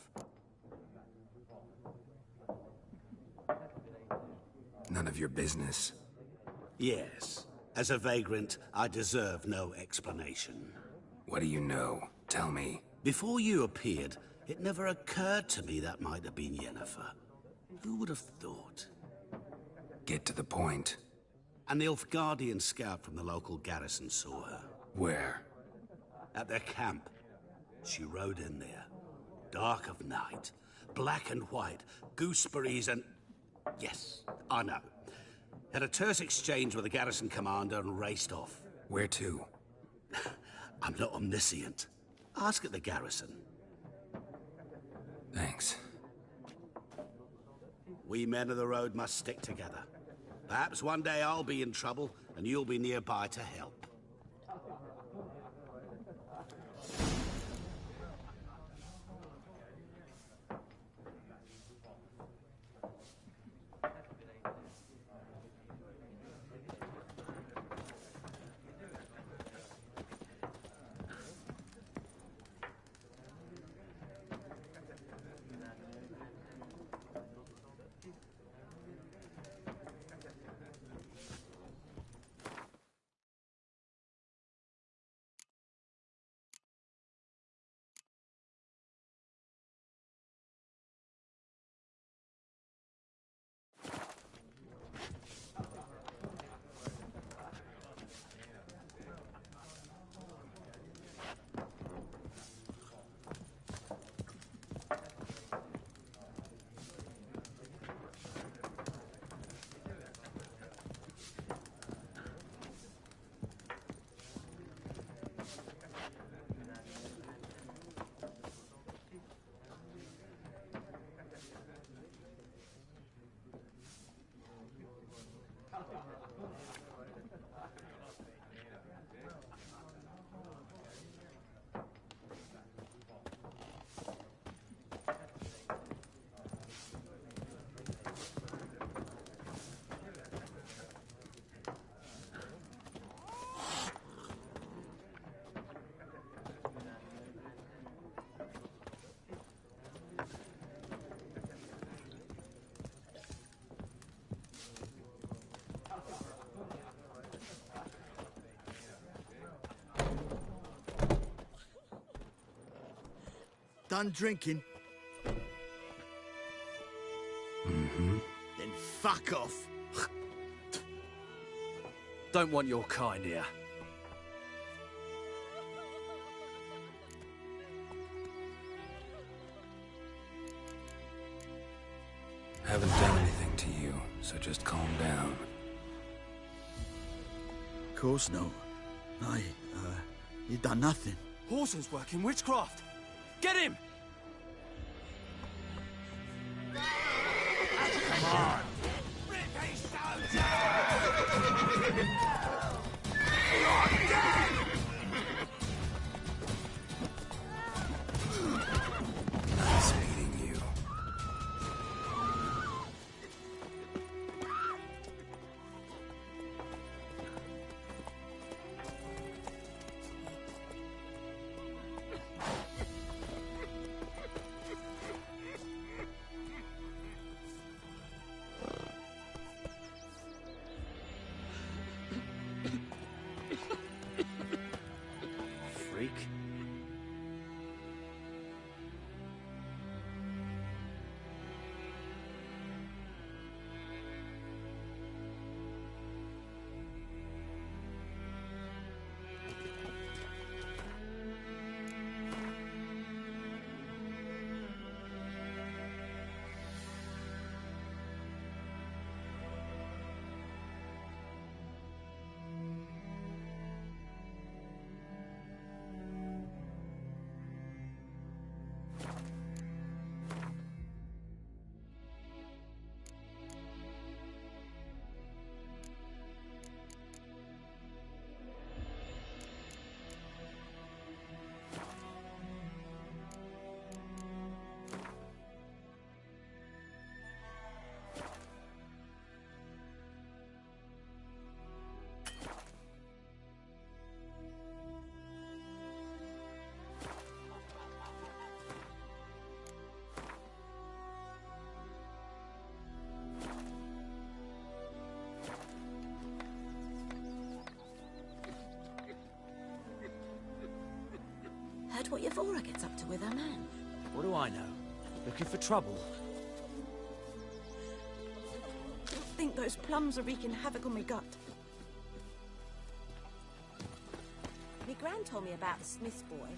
None of your business. Yes. As a vagrant, I deserve no explanation. What do you know? Tell me. Before you appeared, it never occurred to me that might have been Yennefer. Who would have thought? Get to the point. An Nilfgaardian scout from the local garrison saw her. Where? At their camp. She rode in there. Dark of night. Black and white. Gooseberries and... Yes, I know. Had a terse exchange with the garrison commander and raced off. Where to? I'm not omniscient. Ask at the garrison. Thanks. We men of the road must stick together. Perhaps one day I'll be in trouble and you'll be nearby to help. done drinking? Mm-hmm. Then fuck off. Don't want your kind here. Haven't done anything to you, so just calm down. Of course no. You done nothing. Horson's working witchcraft. Get him! Come on! British soldier! You're dead! Nice meeting you. Freak. Heard what Yavora gets up to with her man? What do I know? Looking for trouble? Think those plums are wreaking havoc on my gut. Me gran told me about the Smith's boy.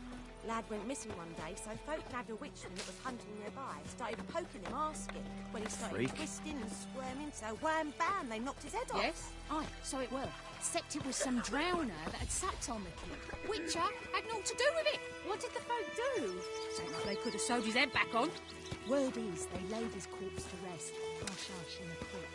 Lad went missing one day, so folk grabbed a witchman that was hunting nearby. Started poking him, asking. When he started Freak. twisting and squirming, so wham bam, they knocked his head off. Yes? Aye, so it were. Except it was some drowner that had sat on the kid. Witcher had naught to do with it. What did the folk do? Ain't like they could have sewed his head back on. Word is, they laid his corpse to rest. Hush, hush, in a quick.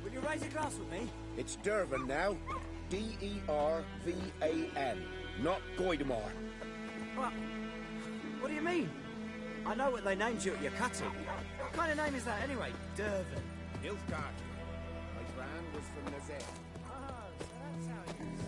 Will you raise a glass with me? It's Dervan now. D-E-R-V-A-N. Not Goidemar. What do you mean? I know what they named you at your cutting. What kind of name is that anyway? Dervan. Nilfgaard. My gran was from Nazaire. Oh, so that's how it is.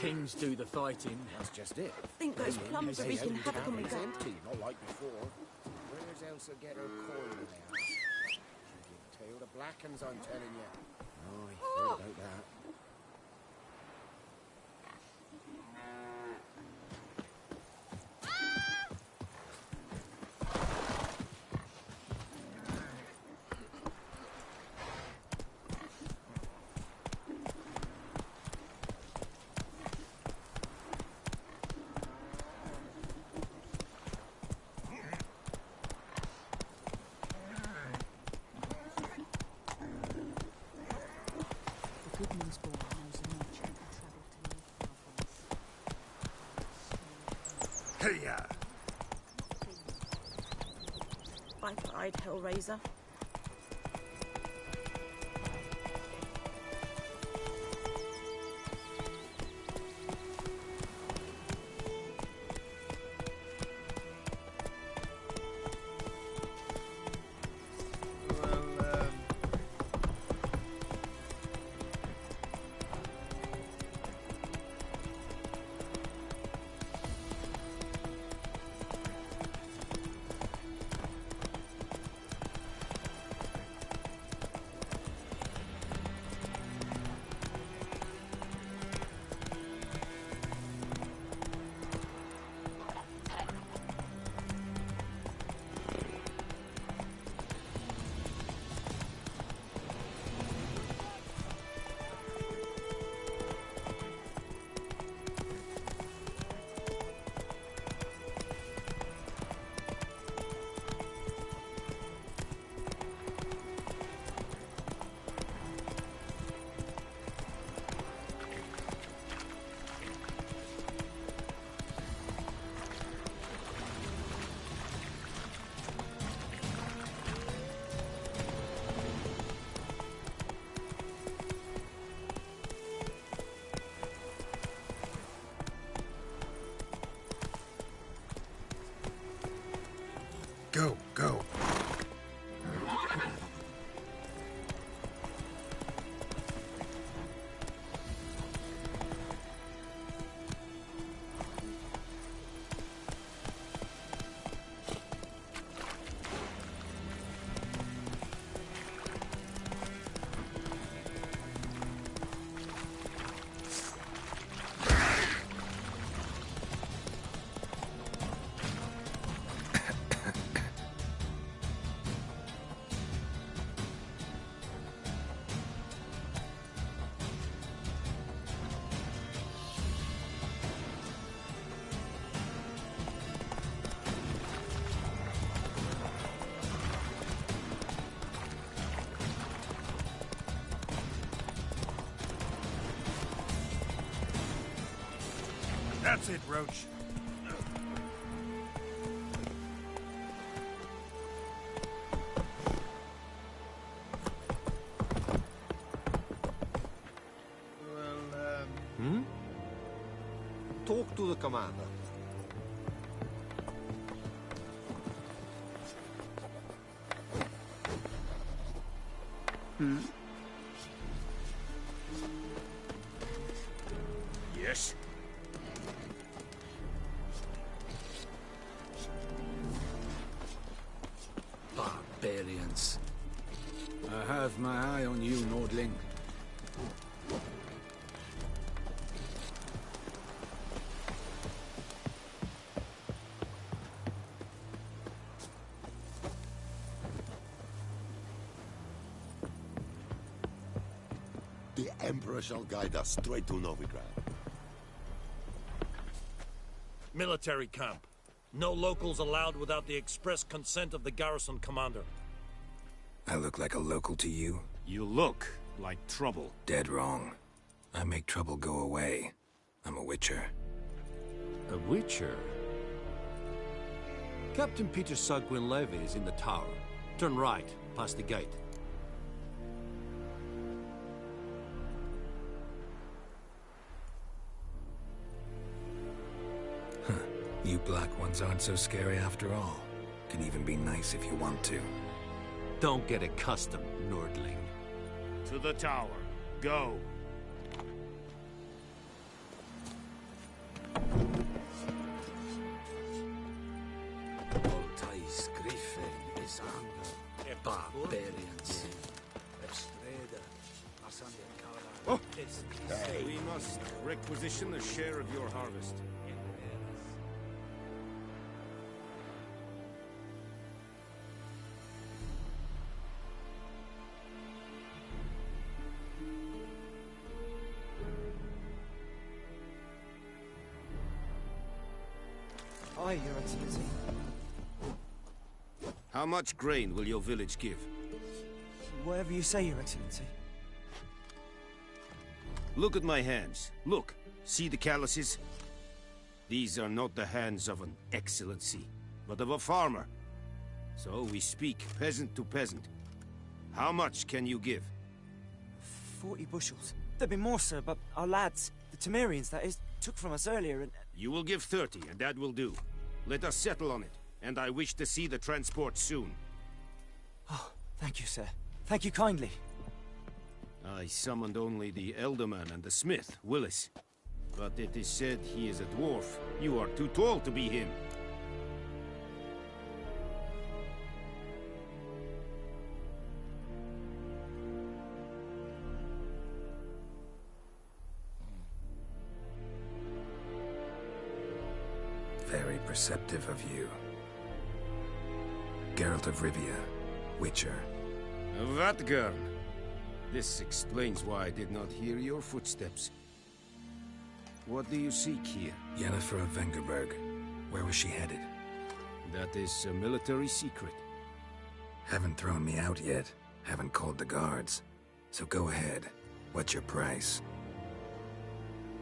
kings do the fighting. That's just it. Think those plums are wreaking havoc on my It's gut. empty, not like before. Where's Elsa get her coin now? She'll give tail to Blackens, I'm telling you. Oh, I heard about that. The Goodman's boy knows a merchant who travelled to New Hiya! By pride, Hellraiser. Go, go. That's it, Roach. Talk to the commander. Yes? Barbarians. I have my eye on you, Nordling. The Emperor shall guide us straight to Novigrad. Military camp. No locals allowed without the express consent of the garrison commander. I look like a local to you? You look like trouble. Dead wrong. I make trouble go away. I'm a witcher. A witcher? Captain Peter Sugwin Levy is in the tower. Turn right, past the gate. You black ones aren't so scary after all. Can even be nice if you want to. Don't get accustomed, Nordling. To the tower. Go. Barbarians. Oh! We must requisition a share of your harvest. Aye, Your Excellency. How much grain will your village give? Whatever you say, Your Excellency. Look at my hands. Look. See the calluses? These are not the hands of an excellency, but of a farmer. So we speak peasant to peasant. How much can you give? 40 bushels. There'd be more, sir, but our lads, the Temerians, that is, took from us earlier and... You will give 30, and that will do. Let us settle on it, and I wish to see the transport soon. Oh, thank you, sir. Thank you kindly. I summoned only the Elderman and the smith, Willis. But it is said he is a dwarf. You are too tall to be him. Very perceptive of you. Geralt of Rivia, Witcher. Vatgern! This explains why I did not hear your footsteps. What do you seek here? Yennefer of Vengerberg. Where was she headed? That is a military secret. Haven't thrown me out yet. Haven't called the guards. So go ahead. What's your price?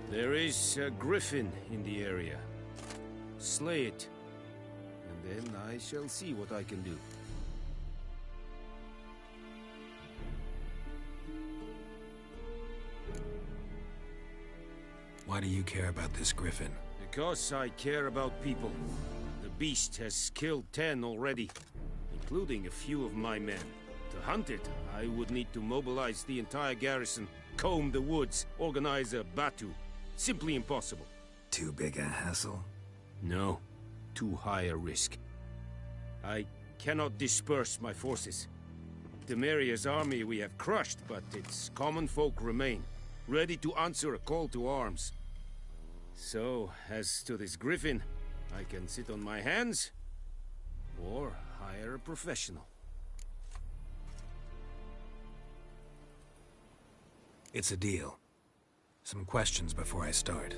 There is a griffin in the area. Slay it, and then I shall see what I can do. Why do you care about this griffin? Because I care about people. The beast has killed 10 already, including a few of my men. To hunt it, I would need to mobilize the entire garrison, comb the woods, organize a batu. Simply impossible. Too big a hassle? No. Too high a risk. I cannot disperse my forces. Temeria's army we have crushed, but its common folk remain, ready to answer a call to arms. So, as to this griffin, I can sit on my hands, or hire a professional. It's a deal. Some questions before I start.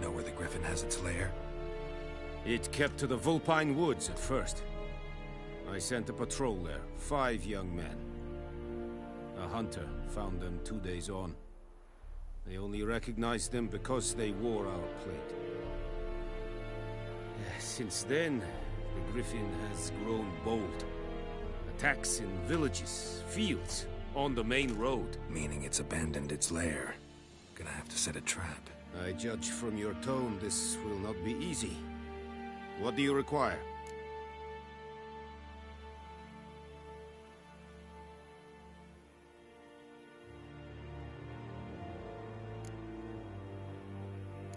Know where the griffin has its lair? It kept to the Vulpine Woods at first. I sent a patrol there, 5 young men. A hunter found them 2 days on. They only recognized them because they wore our plate. Since then, the griffin has grown bold. Attacks in villages, fields, on the main road. Meaning it's abandoned its lair. Gonna have to set a trap. I judge from your tone this will not be easy. What do you require?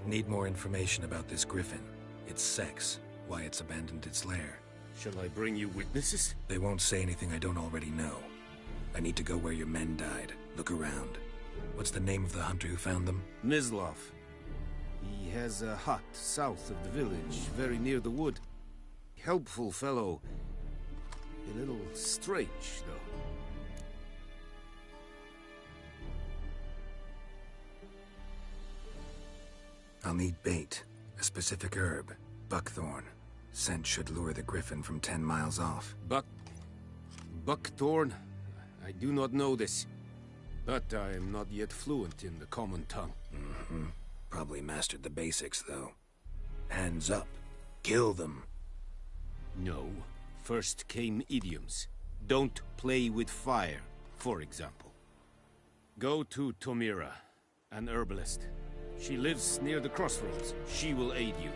Need more information about this griffin. Its sex, why it's abandoned its lair. Shall I bring you witnesses? They won't say anything I don't already know. I need to go where your men died. Look around. What's the name of the hunter who found them? Mislav. He has a hut south of the village, very near the wood. Helpful fellow. A little strange, though. I'll need bait. A specific herb. Buckthorn. Scent should lure the griffin from 10 miles off. Buckthorn? I do not know this. But I am not yet fluent in the common tongue. Mm-hmm. Probably mastered the basics, though. Hands up. Kill them. No. First came idioms. Don't play with fire, for example. Go to Tomira, an herbalist. She lives near the crossroads. She will aid you.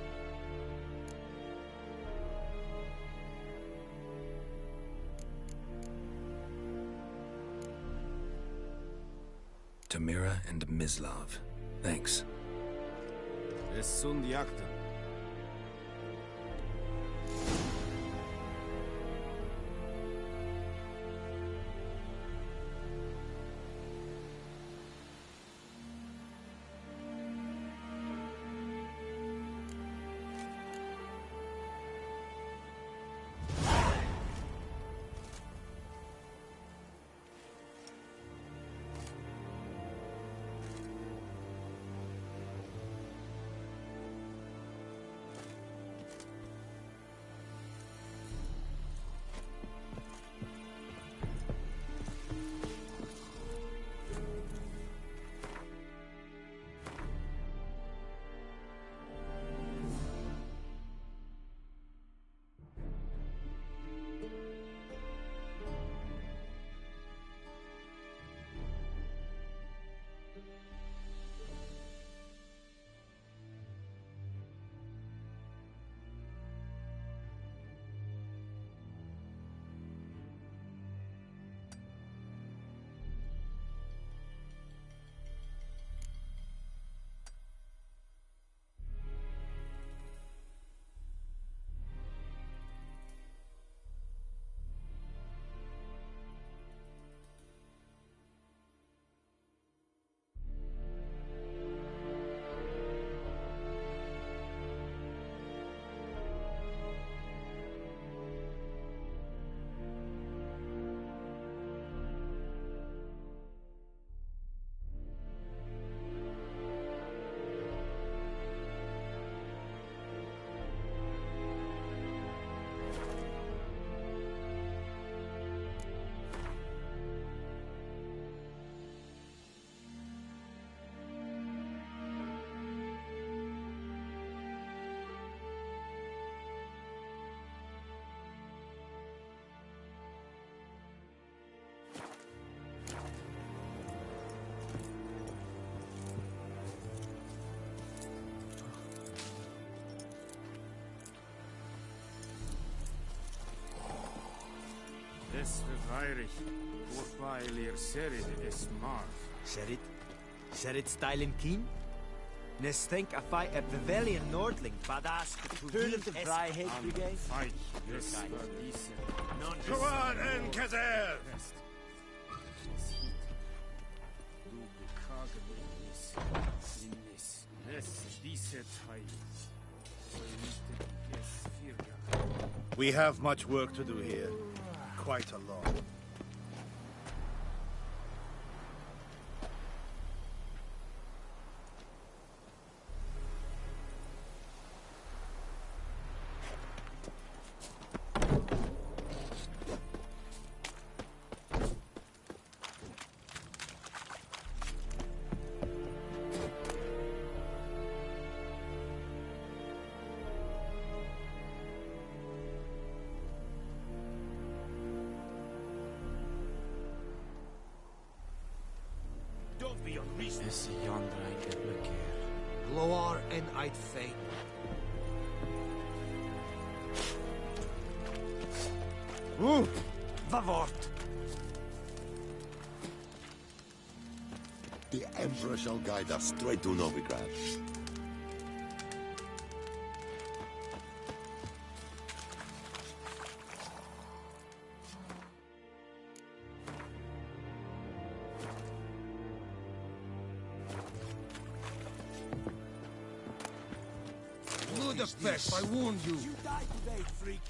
Tomira and Mislav. Thanks. Es sunt jagten. Sherid styling keen? Nes think a fight at Pavilion Nordling, badass heard of the Vryheid Brigade? Go on, Enkazer! We have much work to do here. Quite a lot. Don't be unreasonable. Is yonder I get look here. Gloar en I'd fain. Vavort. The Emperor shall guide us straight to Novigrad. Ludapest, I warned you. You died today, freak.